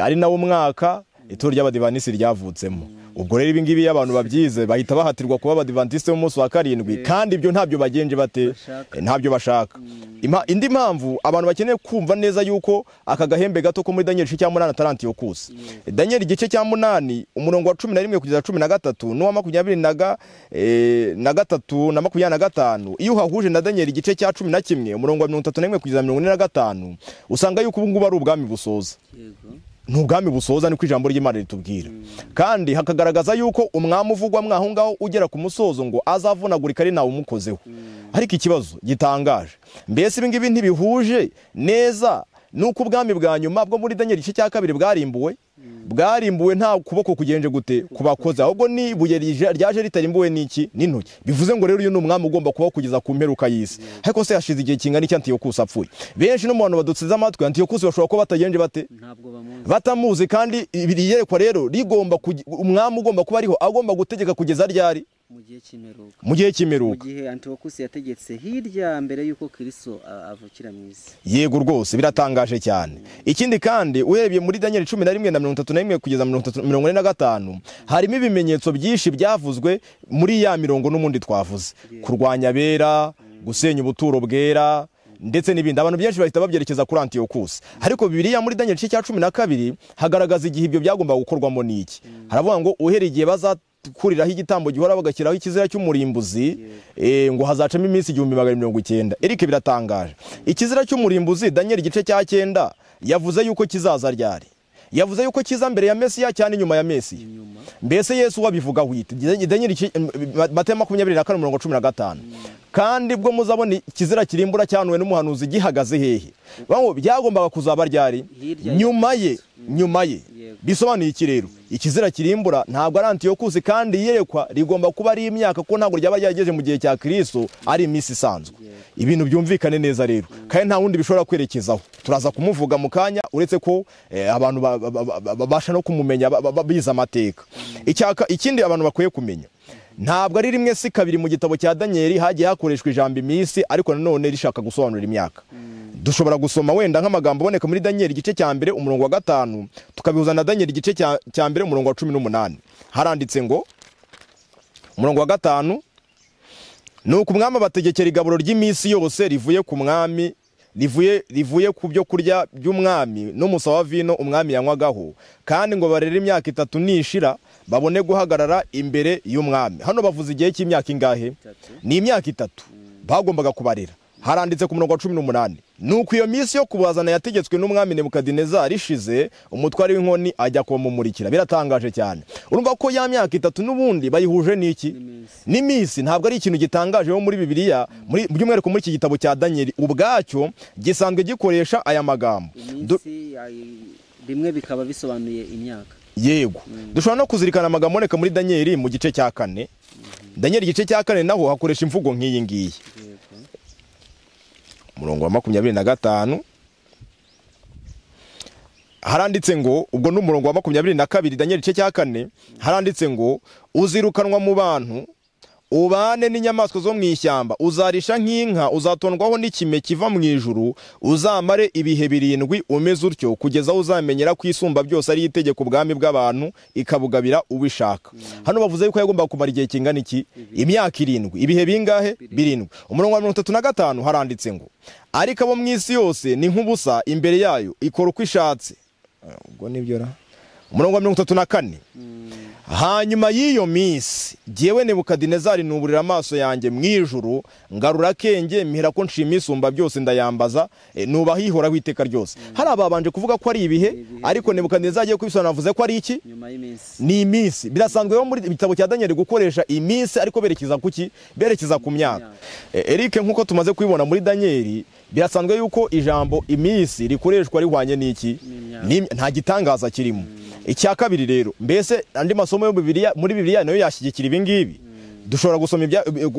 ari nawo mwaka ituro ry'Abadivanisi ryavutsemo. Ubwo rero ibi ngibi abantu babyize bahita bahatirwa kuba Abadivantiste b'umunsi wa karindwi, kandi ibyo ntabyo bagenje bate, ntabyo bashaka. Indi mpamvu abantu bakeneye kumva neza yuko aka gahembe gato ko muri Daniel igice cya 8 Atarantiyokusi. Daniel igice cya 8 umurongo wa 11 kugeza 13 n'uwa 23 na 25 iyo uhahuje na Daniel igice cya 11 umurongo wa 31 kugeza 45 usanga yuko ubu ngubu ari ubwami busoza. N'ubwami busoza niko ijambo ry'Imana ritubwira. Kandi hakagaragaza yuko umwami uvugwa mwaho ngaho ugera ku musozo ngo azavunagurika ari nawe umukozeho. Ariko ikibazo gitangaje, mbese ibi ngibi ntibihuje neza nuko ubwami bwa nyuma bwo muri Daniel igice cya 2 bwarimbuwe nta kuboko kugenje gute kubakoza, ahubwo ni ibuye ryaje ritarimbuwe n'iki n'intoki. Bivuze ngo rero uyu n'umwami ugomba kuba kugeza ku mperuka y'isi. Ariko se hashize igihe kingana iki Antiyokusi apfuye? Benshi no mu bantu badutsiza amatwi Antiyokusi bashobora kuba batagenje bate, batamuzi. Kandi ibiyerekwa rero rigomba umwami ugomba kuba ariho, agomba gutegeka kugeza ryari? Mu gihe cy'imperuka. Mu gihe Antiyokusi yategetse hirya mbere yuko Kristo avukira mu isi. Yego rwose biratangaje cyane. Ikindi kandi urebye muri Daniel 11 na 31 kugeza 45 harimo ibimenyetso byinshi byavuzwe muri ya mirongo n'umundi twavuze: kurwanya bera, gusenya ubuturo bwera, ndetse n'ibindi. Abantu byinshi bahita babyerekeza kuri Antiyokusi. Ariko Bibiliya muri Daniel igice cya 12 hagaragaza igihe ibyo byagomba gukorwamo n'iki. Haravuga ngo uhereye igihe kuriraho igitambo gihora bagashyiraho ikizira cy'umurimbuzi, ngo hazacamo iminsi 1990. Erike biratangaje. Ikizira cy'umurimbuzi Daniel igice cya 9 yavuze yuko kizaza ryari. Yavuze yuko kiza mbere ya Mesiya cyane nyuma ya Mesiya. Mbese Yesu wabivuga hwite. Daniel Mateyo 24:15. Kandi bwo muzabona ikizira kirimbura cyanuwe n'umuhanuzi gihagaze hehe. Bango byagombaga kuzaba ryari? Nyuma ye. Bisobanuye iki rero? Ikizira kirimbura ntabwo ari Antiyokusi, kandi yerekwa rigomba kuba ari imyaka, ko ntabwo ryaba ryageje mu gihe cya Kristo, ari iminsi isanzwe. Ibintu byumvikane neza rero, kandi nta wundi bishobora kwerekezaho. Turaza kumuvuga mu kanya, uretse ko abantu babasha no kumumenya biza amateka. Ikindi abantu bakwiye kumenya, ntabwo ari rimwe si kabiri mu gitabo cya Daniel hagiye hakoreshwa ijambo iminsi, ariko nanone rishaka gusobanura imyaka. Dushobora gusoma wenda nk'amagambo aboneka muri Daniel igice cya 1 umurongo wa 5 tukabihuza na Daniel igice cya 1 umurongo wa 18. Haranditse ngo umurongo wa 5, nuko umwami abategekera igaburo ry'iminsi yose rivuye ku mwami, rivuye ku byo kurya by'umwami n'umusa wa vino umwami yanywagaho, kandi ngo barere imyaka 3 nishira babone guhagarara imbere y'umwami. Hano bavuze igihe cy'imyaka ingahe? Ni imyaka 3 bagombaga kubarira. Haranditse ku murongo wa 18, nuko iyo minsi yo kubazana yategetswe n'umwami Nebukadinezari ishize, umutwari w'inkoni ajya kumumurikira. Biratangaje cyane. Urumva ko ya myaka 3 n'ubundi bayihuje n'iki? N'iminsi. Ntabwo ari ikintu gitangaje ho muri Bibiliya, muri by'umwihariko muri iki gitabo cya Daniel ubwacyo gisanzwe gikoresha aya magambo. Rimwe bikaba bisobanuye imyaka. Yego. Dushobora no kuzirikana amagambo oneka muri Daniel mu gice cya 4. Daniel igice cya 4 naho hakoresha imvugo nk'iyi ngiyi. Murongo wa 25 haranditse ngo, ubwo n'umurongo wa 22 Daniel igice cya 4 haranditse ngo, uzirukanwa mu bantu ubane n'inyamaswa zo mu ishyamba, uzarisha nk'inka, uzatondwaho n'ikime kiva mu ijuru, uzamare ibihe 7 umeze utyo kugeza uzamenyera ko isumba byose ari itegeko ubwami bw'abantu ikabugabira ubishaka. Hano bavuze yuko yagomba kumara igihe kingana iki? Imyaka 7. Ibihe bingahe? 7. Umurongo wa 35 haranditse ngo, ariko abo mu isi yose ni nk'ubusa imbere yayo, ikora uko ishatse. Ubwo nibyo ra. Umurongo wa 34 hanyuma y'iyo minsi jyewe Nebukadinezari nuburira amaso yanjye mu ijuru ngarura akenge mpira ko nshima isumba byose ndayambaza nubaha ihoraho iteka ryose. Hari ababanje kuvuga ko ari ibihe ariko Nebukadinezari agiye kubisobanura avuze ko ari iki? nyuma y'iminsi. Ni iminsi. Birasanzwe yo muri bitabo cya Daniel gukoresha iminsi ariko berekeza kuki? Berekeza ku myaka. Eric nkuko tumaze kubibona muri Daniel birasanzwe yuko ijambo iminsi rikoreshwa rihwanye n'iki? Nta gitangaza kirimo. Icya kabiri rero mbese andi masomo yo muri Bibiliya nayo yashyigikira ibi ngibi. Dushobora gusoma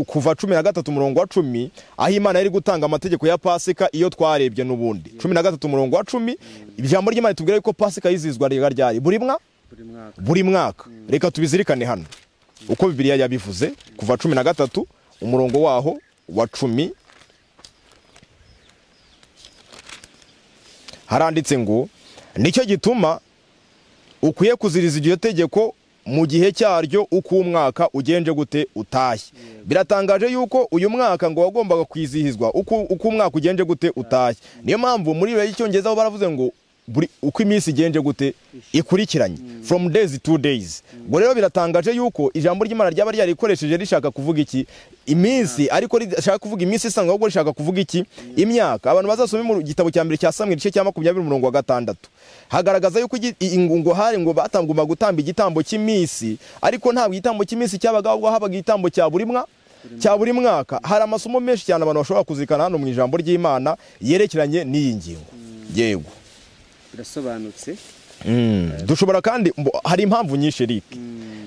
kuva 13 umurongo wa 10 aho Imana yari gutanga amategeko ya Pasika iyo twarebye n'ubundi 13 umurongo wa 10 ijambo ry'Imana tubwira yuko Pasika yizizwa ryari buri mwaka. Reka tubizirikane hano uko Bibiliya yabivuze kuva 13 umurongo waho wa 10 haranditse ngo nicyo gituma ukwiye kuziriza iryo tegeko mu gihe cyaryo uko umwaka ugenje gute utashye. Biratangaje yuko uyu mwaka ngo wagombaga kwizihizwa uko umwaka ugenje gute utashye. Niyo mpamvu muri bibiliya y'Icyongereza baravuze ngo uko iminsi igenje gute ikurikiranye from days to days. Ngo rero biratangaje yuko ijambo ry'Imana ryaba ryarikoresheje rishaka kuvuga iki? Iminsi, ariko rishaka kuvuga iminsi isanzwe ahubwo rishaka kuvuga iki? Imyaka. Abantu bazasoma mu gitabo cya mbere cya Samweli igice cya 20 umurongo wa 6 hagaragaza yuko ngo hari ngo batanguma gutamba igitambo cy'iminsi ariko ntabwo igitambo cy'iminsi cyabaga ahubwo habaga igitambo cya buri mwaka. Hari amasomo menshi cyane abantu bashobora kuzikana hano mu ijambo ry'Imana yerekeranye n'iyi ngingo. Yego birasobanutse. Dushobora kandi hari impamvu nyinshi Eric.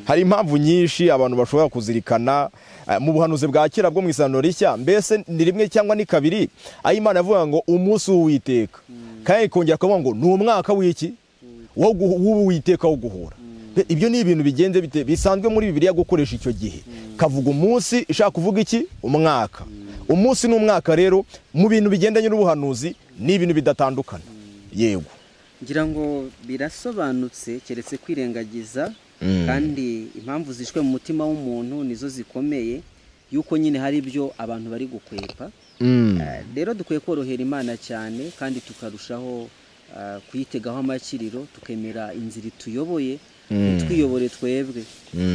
Hari impamvu nyinshi abantu bashobora kuzirikana mu buhanuzi bwa kera bwo mu Isezerano Rishya. Mbese ni rimwe cyangwa ni kabiri aho Imana yavuga ngo umunsi w'Uwiteka kandi kongera kuvuga ngo ni umwaka w'iki? W'Uwiteka wo guhora. Ibyo ni ibintu bigenze bisanzwe muri Bibiliya gukoresha icyo gihe. Kavuga umunsi ishaka kuvuga iki? Umwaka. Umunsi n'umwaka rero mu bintu bigendanye n'ubuhanuzi ni ibintu bidatandukana. Yego ngira ngo birasobanutse keretse kwirengagiza kandi impamvu zishwe mu mutima w'umuntu nizo zikomeye yuko nyine hari ibyo abantu bari gukwepa. Rero dukwiye korohera Imana cyane kandi tukarushaho kuyitegaho amakiriro tukemera inzira tuyoboye twiyobore twebwe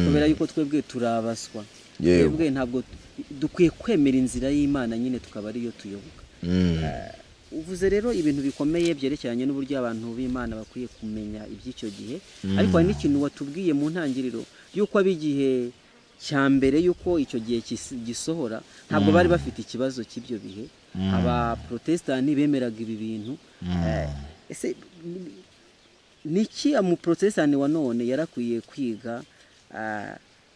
kubera yuko twebwe turabaswa. Twebwe ntabwo dukwiye kwemera inzira y'Imana nyine tukaba ariyo tuyoboka. Uvuze rero ibintu bikomeye byerekeranye n'uburyo abantu b'Imana bakwiye kumenya iby'icyo gihe ariko hari n'ikintu watubwiye mu ntangiriro yuko abigihe cya mbere yuko icyo gihe gisohora ntabwo bari bafite ikibazo cy'ibyo bihe. Aba Protestani bemeraga ibi bintu. Ese niki mu Protestani wa none yarakwiye kwiga?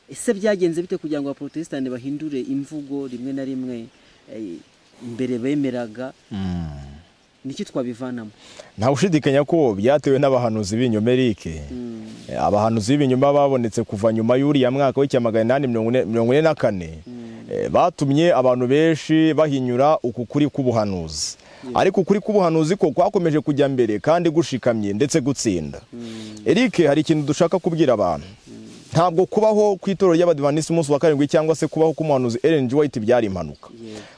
Ese byagenze bite kugira ngo aba Protestani bahindure imvugo rimwe na rimwe mbere bemeraga? Niki twabivanamo? Nta ushidikanya ko byatewe n'abahanuzi b'ibinyoma Eric. Abahanuzi b'ibinyoma babonetse kuva nyuma y'uriya mwaka w'844 batumye abantu benshi bahinyura ukuri k'ubuhanuzi. Ariko ukuri k'ubuhanuzi ko kwakomeje kujya mbere kandi gushikamye ndetse gutsinda. Eric hari ikintu dushaka kubwira abantu. Ntabwo kubaho kw'itorero y'Abadiventiste umunsi wa karindwi cyangwa se kubaho k'umuhanuzi Ellen G. White byari impanuka.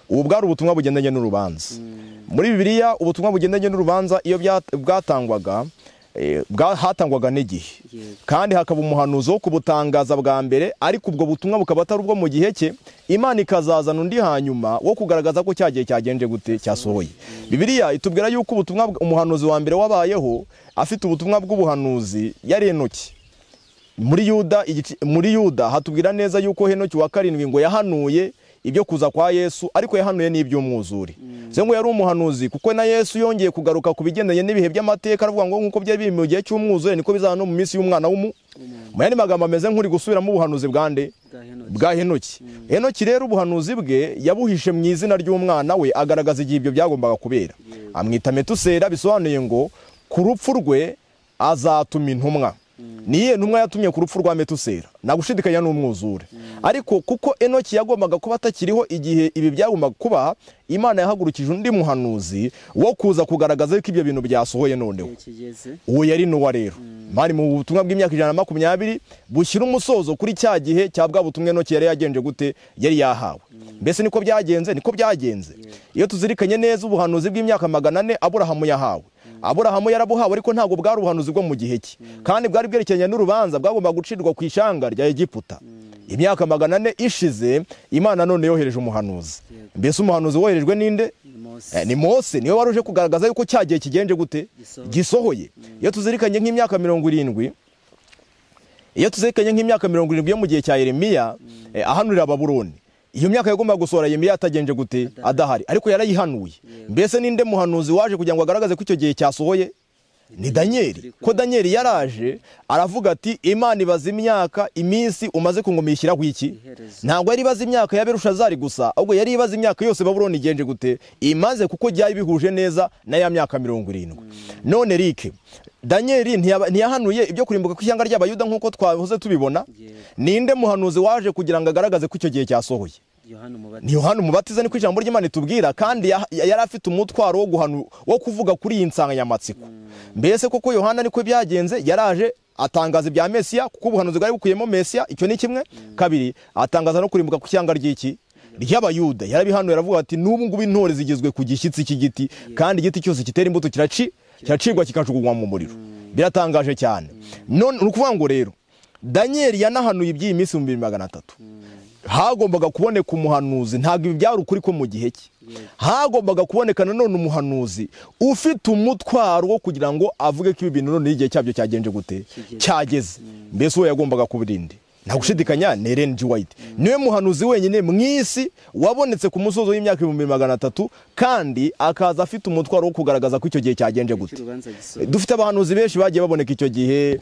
Ubu bwari ubutumwa bugendanye n'urubanza. Muri Bibiliya ubutumwa bugendanye n'urubanza iyo bwatangwaga hatangwaga n'igihe kandi hakaba umuhanuzi wo kubutangaza bwa mbere ariko ubwo butumwa bukaba atari ubwo mu gihe cye. Imana ikazazana undi hanyuma wo kugaragaza ko cyagiye cyagenje gute cyasohoye. Bibiliya itubwira yuko ubutumwa umuhanuzi wa mbere wabayeho afite ubutumwa bw'ubuhanuzi yari Henoki. Muri Yuda hatubwira neza yuko Henoki wa karindwi ngo yahanuye ibyo kuza kwa Yesu ariko yahanuye n'iby'umwuzure. Ngo yari umuhanuzi kuko na Yesu yongeye kugaruka ku bigendanye n'ibihe by'amateka aravuga ngo nkuko byari biri mu gihe cy'umwuzure niko bizaba no mu minsi y'umwana w'umuntu. Mu yandi magambo ameze nk'uri gusubiramo ubuhanuzi bwa Henoki. Henoki rero ubuhanuzi bwe yabuhishe mu izina ry'umwana we agaragaza igihe ibyo byagombaga kubera. Amwita Metusela bisobanuye ngo ku rupfu rwe azatuma intumwa. Niye ntumwa yatumye ku rupfu rwa Metusela nagushidikanya n'umwuzure. Ariko kuko Henoki yagombaga kuba atakiriho igihe ibi byagombaga kuba, Imana yahagurukije undi muhanuzi wo kuza kugaragaza ko ibyo bintu byasohoye noneho. Uwo yari Nowa rero. Mari mu butumwa bw'imyaka 120 bushyira umusozo kuri cya gihe cya bwa butumwe Henoki yari yagenje gute yari yahawe. Mbese niko byagenze. Iyo tuzirikanye neza ubuhanuzi bw'imyaka 400 Aburahamu yahawe. Aburahamu yarabuhawe ariko ntabwo bwari ubuhanuzi bwo mu gihe cye, kandi bwari bwerekeranye n'urubanza bwagomba gucirwa ku ishanga rya Egiputa. Imyaka 400 ishize, Imana none yohereje umuhanuzi. Mbese umuhanuzi woherejwe ninde? Ni Mose. Niwe waruje kugaragaza yuko cyagiye kigenje gute gisohoye. Iyo tuzirikanye nk'imyaka 70, iyo tuzirikanye nk'imyaka 70 yo mu gihe cya Yeremiya ahanurira Babuloni, iyo myaka yagomba gusohora Yeremiya atagenje gute adahari, ariko yarayihanuye. Mbese ninde muhanuzi waje kugira ngo agaragaze ko icyo gihe cyasohoye? Ni Danieli. Ko Danieli yaraje aravuga ati Imana ibaza imyaka iminsi umaze kungumishyiraho iki. Ntabwo yari ibaza imyaka ya Berushazari gusa, ahubwo yari ibaza imyaka yose Babuloni igenje gute imaze, kuko byari bihuje neza na ya myaka 70. None rike Danieli ntiyahanuye ibyo kurimbuka kw'ishyanga ry'Abayuda nk'uko twahoze tubibona. Ninde muhanuzi waje kugira ngo agaragaze ko icyo gihe cyasohoye? Ni Yohana Umubatiza. Ni ko ijambo ry'Imana itubwira, kandi yari afite umutwaro wo kuvuga kuri iyi nsanganyamatsiko. Mbese koko Yohana niko byagenze, yaraje atangaza ibya Mesiya, kuko ubuhanuzi bwari bukuyemo Mesiya. Icyo ni kimwe. Kabiri, atangaza no kurimbuka kw'ishyanga ry'Abayuda. Yarabihanuye aravuga ati n'ubu ngubu intore zigizwe ku gishyitsi cy'igiti, kandi igiti cyose kitera imbuto kiracirwa kikajugunywa mu muriro. Biratangaje cyane. None ukuvuga ngo rero Danieli yanahanuye iby'iyi minsi 2300. Hagombaga kuboneka umuhanuzi, ntabwo ibi byari ukuri ko mu gihe cye. Hagombaga kuboneka nanone umuhanuzi ufite umutwaro wo kugira ngo avuge ko ibi bintu none igihe cyabyo cyagenje gute cyageze. Mbese uwo yagombaga kubirinde nta gushidikanya ni Ellen G. White. Niwe muhanuzi wenyine mu isi wabonetse ku musozo w'imyaka 2300, kandi akaza afite umutwaro wo kugaragaza ko icyo gihe cyagenje gute. Dufite abahanuzi benshi bagiye baboneka icyo gihe,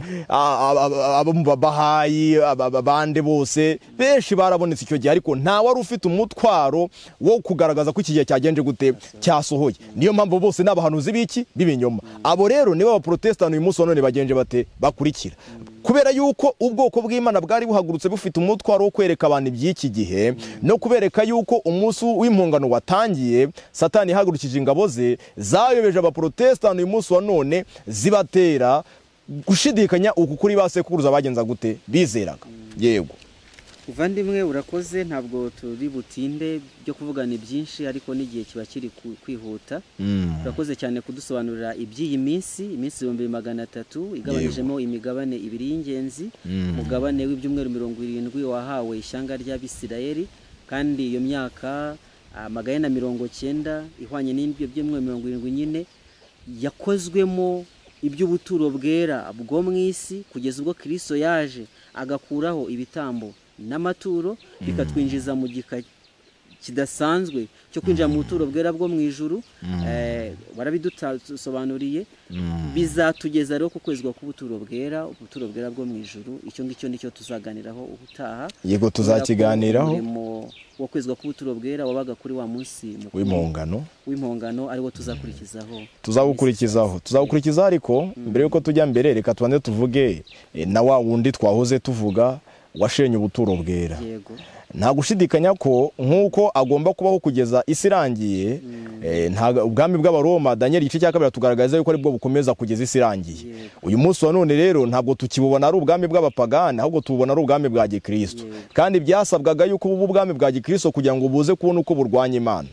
Bahayi, abande bose benshi barabonetse icyo gihe, ariko nta wari ufite umutwaro wo kugaragaza ko iki gihe cyagenje gute cyasohoye. Niyo mpamvu bose n'abahanuzi b'iki b'ibinyoma. Abo rero nibo abaprotestant uyu munsi none bagenje bate bakurikira, kubera yuko ubwoko bw'Imana bwari buhagurutse bufite umutwaro wo kwereka abantu iby'iki gihe, no kubereka yuko umunsi w'impongano watangiye. Satani yahagurukije ingabo ze zayobeje abaprotestant uyu munsi wa none, zibatera gushidikanya uku kuri basekuruza bagenza gute bizeraga. Yego Uvandimwe urakoze, ntabwo turi butinde byo kuvugana byinshi, ariko n'igihe kiba kiri kwihuta. Urakoze cyane kudusobanurira iby'iyi minsi 2300 igabanijemo imigabane ibiri y'ingenzi. Mugabane w'ibyumweru 70 wahawe ishyanga ry'Abisirayeli, kandi iyo myaka 190 ihwanye n'ibyo byumweru 70 nyine yakozwemo iby'ubuturo bwera bwo mu isi, kugeza ubwo Kristo yaje agakuraho ibitambo n'amaturo, bikatwinjiza mu gika kidasanzwe cyo kwinjira mu buturo bwera bwo mu ijuru. Barabidusobanuriye, bizatugeza rero ku kwezwa k'ubuturo bwera bwo mu ijuru. Icyo ngicyo nicyo tuzaganiraho ubutaha. Yego tuzakiganiraho. Wo kwezwa k'ubuturo bwera wabaga kuri wa munsi w'impongano ariwo tuzakurikizaho. Ariko mbere yuko tujya mbere, reka tubanze tuvuge na wa wundi twahoze tuvuga washenye ubuturo bwera. Nta gushidikanya ko nk'uko agomba kubaho kugeza isi irangiye, ubwami bw'Abaroma Daniel igice cya 2 tugaragaza yuko ari bwo bukomeza kugeza isi irangiye. Uyu munsi wa none rero ntabwo tukibubona ari ubwami bw'abapagani, ahubwo tubona ari ubwami bwa Gikristo, kandi byasabwaga yuko ubu bwami bwa Gikristo kugira ngo buze kubona uko burwanya Imana.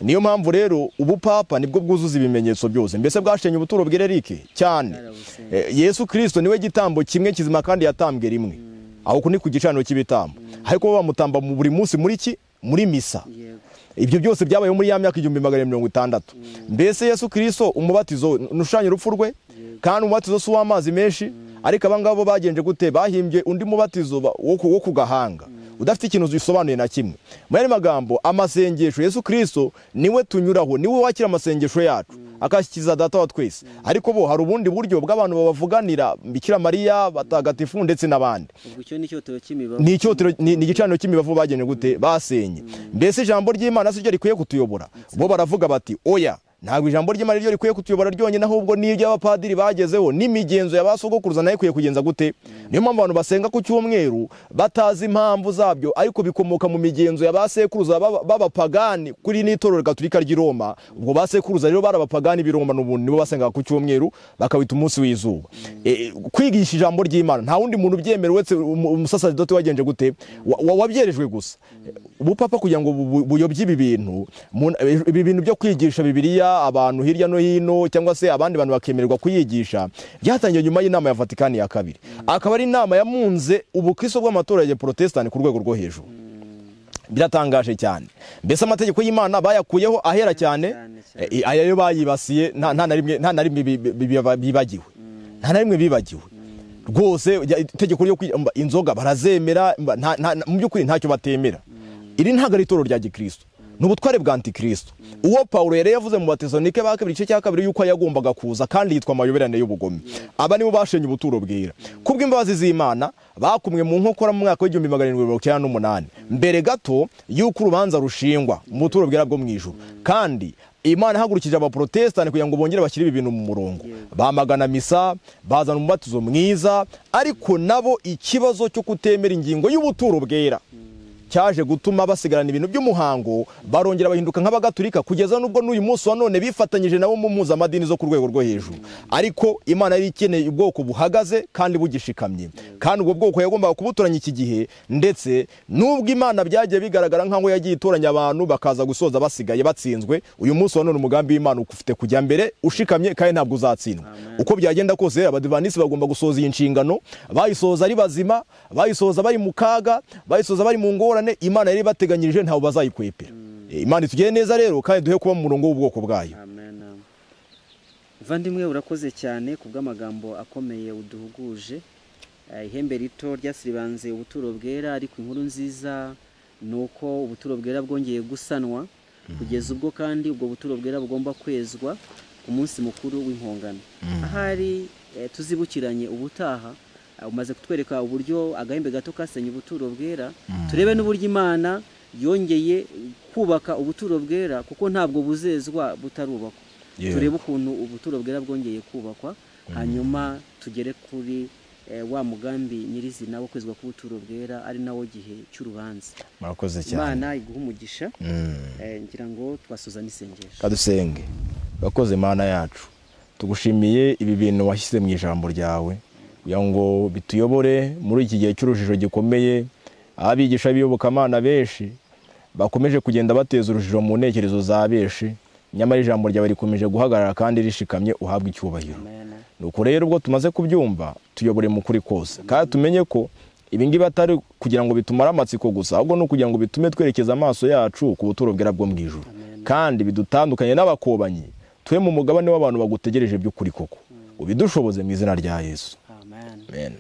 Niyo mpamvu rero ubupapa nibwo bwuzuza ibimenyetso byose. Mbese bwashenye ubuturo bw'Erike cyane. Yesu Kristo niwe gitambo kimwe kizima kandi yatambwe rimwe, aho kuni ku gicaniro cy'ibitambo, ariko bamutamba mu buri munsi muri misa. Ibyo byose byabaye muri ya myaka 160. Mbese Yesu Kristo umubatizo nushanye urupfu rwe, kandi umubatizo si w'amazi menshi, ariko abangabo bagenje gute bahimbye undi mubatizo wo kugahanga udafite ikintu zisobanuye na kimwe. Muri magambo, amasengesho Yesu Kristo niwe tunyuraho, niwe wakira amasengesho yacu akashyikiza data wa twese. Ariko bo hari ubundi buryo bw'abantu babavuganira Bikira Mariya, batagatifu ndetse n'abandi. Ni igicaniro cy'imibavu bagenje gute basenye. Mbese ijambo ry'Imana siryo rikwiye kutuyobora. Bo baravuga bati oya, ntabwo ijambo ry'Imana ryo rikwiye kutuyobora ryonyine, ahubwo n'ibyo abapadiri bagezeho n'imigenzo y'abasogokuruza nayo ikwiye kugenza gute. Niyo mpamvu abantu basenga ku cyumweru batazi impamvu zabyo, ariko bikomoka mu migenzo y'abasekuruza b'abapagani kuri n'itorero Gatolika ry'i Roma. Ubwo basekuruza rero barabapagani b'i Roma, n'ubundi nibo basenga ku cyumweru bakawita umunsi w'izuba. Kwigisha ijambo ry'Imana nta wundi muntu ubyemerewe uretse umusaseridoti wagenje gute wabyerejwe gusa. Ubupapa kugira ngo buyobye ibi bintu byo kwigisha Bibiliya igera abantu hirya no hino cyangwa se abandi bantu bakemererwa kuyigisha byatangiye nyuma y'inama ya Vatikani ya kabiri, akaba ari inama yamunze ubukristo bw'amatorero Protestant ku rwego rwo hejuru. Biratangaje cyane. Mbese amategeko y'Imana bayakuyeho ahera cyane, ayo bayibasiye nta na rimwe bibagiwe, nta na rimwe bibagiwe rwose. Itegeko ryo inzoga barazemera, mu by'ukuri ntacyo batemera. Iri ntago ari itorero rya Gikristo, n'ubutware bwa Antikristo. Uwo Paulo yari yavuze mu Batesalonike ba kabiri igice cya kabiri yuko yagombaga kuza kandi yitwa amayoberane y'ubugome. Aba nibo bashenye ubuturo bwera kubw'imbabazi z'Imana, bakumwe mu nkokora mu mwaka w'1798 mbere gato yuko urubanza rushingwa mu buturo bwera bwo mu ijuru. Kandi Imana hagurukije Abaprotestant kugira ngo bongere bashyire ibi bintu mu murongo. Bamagana misa, bazana umubatizo mwiza, ariko nabo ikibazo cyo kutemera ingingo y'ubuturo bwera cyaje gutuma basigarana ibintu by'umuhango, barongera bahinduka nk'abagatulika kugeza nubwo n'uyu munsi wa none bifatanyije nabo mu mpuzamadini zo ku rwego rwo hejuru. Ariko Imana yari ikeneye ubwoko buhagaze kandi bugishikamye, kandi ubwo bwoko yagombaga kubutoranya iki gihe. Ndetse nubwo Imana byagiye bigaragara nk'aho yagiye itoranya abantu bakaza gusoza basigaye batsinzwe, uyu munsi wa none umugambi w'Imana ufite kujya mbere ushikamye kandi ntabwo uzatsindwa. Uko byagenda kose Abadivanisi bagomba gusoza iyi nshingano, bayisoza ari bazima, bayisoza bari mu kaga, bayisoza bari mu ngorane Imana yari bateganyirije ntawo bazayikwepera. Imana itugire neza rero kandi duhe kuba mu murongo w'ubwoko bwayo. Amen. Vandimwe urakoze cyane kubw'amagambo akomeye uduhuguje. Ihembe rito ryasiribanze ubuturo bwera, ariko inkuru nziza nuko ubuturo bwera bwongeye gusanwa kugeza ubwo kandi ubwo buturo bwera bugomba kwezwa ku munsi mukuru w'impongano. Ahari tuzibukiranye ubutaha, umaze kutwereka uburyo agahembe gato kasenye ubuturo bwera, turebe n'uburyo Imana yongeye kubaka ubuturo bwera, kuko ntabwo buzezwa butarubakwa. Turebe ukuntu ubuturo bwera bwongeye kubakwa, hanyuma tugere kuri wa mugambi nyirizina wo kwezwa ku buturo bwera, ari nawo gihe cy'urubanza. Murakoze cyane. Imana iguha umugisha. Ngira ngo twasoza n'isengesho. Kadusenge. Bakoze Mana yacu, tugushimiye ibi bintu washyize mu ijambo ryawe kugira ngo bituyobore muri iki gihe cy'urujijo gikomeye. Abigisha b'iyobokamana benshi bakomeje kugenda bateza urujijo mu ntekerezo za benshi, nyamara ijambo ryawe rikomeje guhagarara kandi rishikamye, uhabwa icyubahiro. Nuko rero ubwo tumaze kubyumva, tuyobore mu kuri kose, kandi tumenye ko ibi ngibi atari kugira ngo bitumare amatsiko gusa, ahubwo no kugira ngo bitume twerekeza amaso yacu ku buturo bwera bwo mu ijuru, kandi bidutandukanye n'abakobanyi, twe mu mugabane w'abantu bagutegereje by'ukuri koko. Ubidushoboze mu izina rya Yesu. Amen.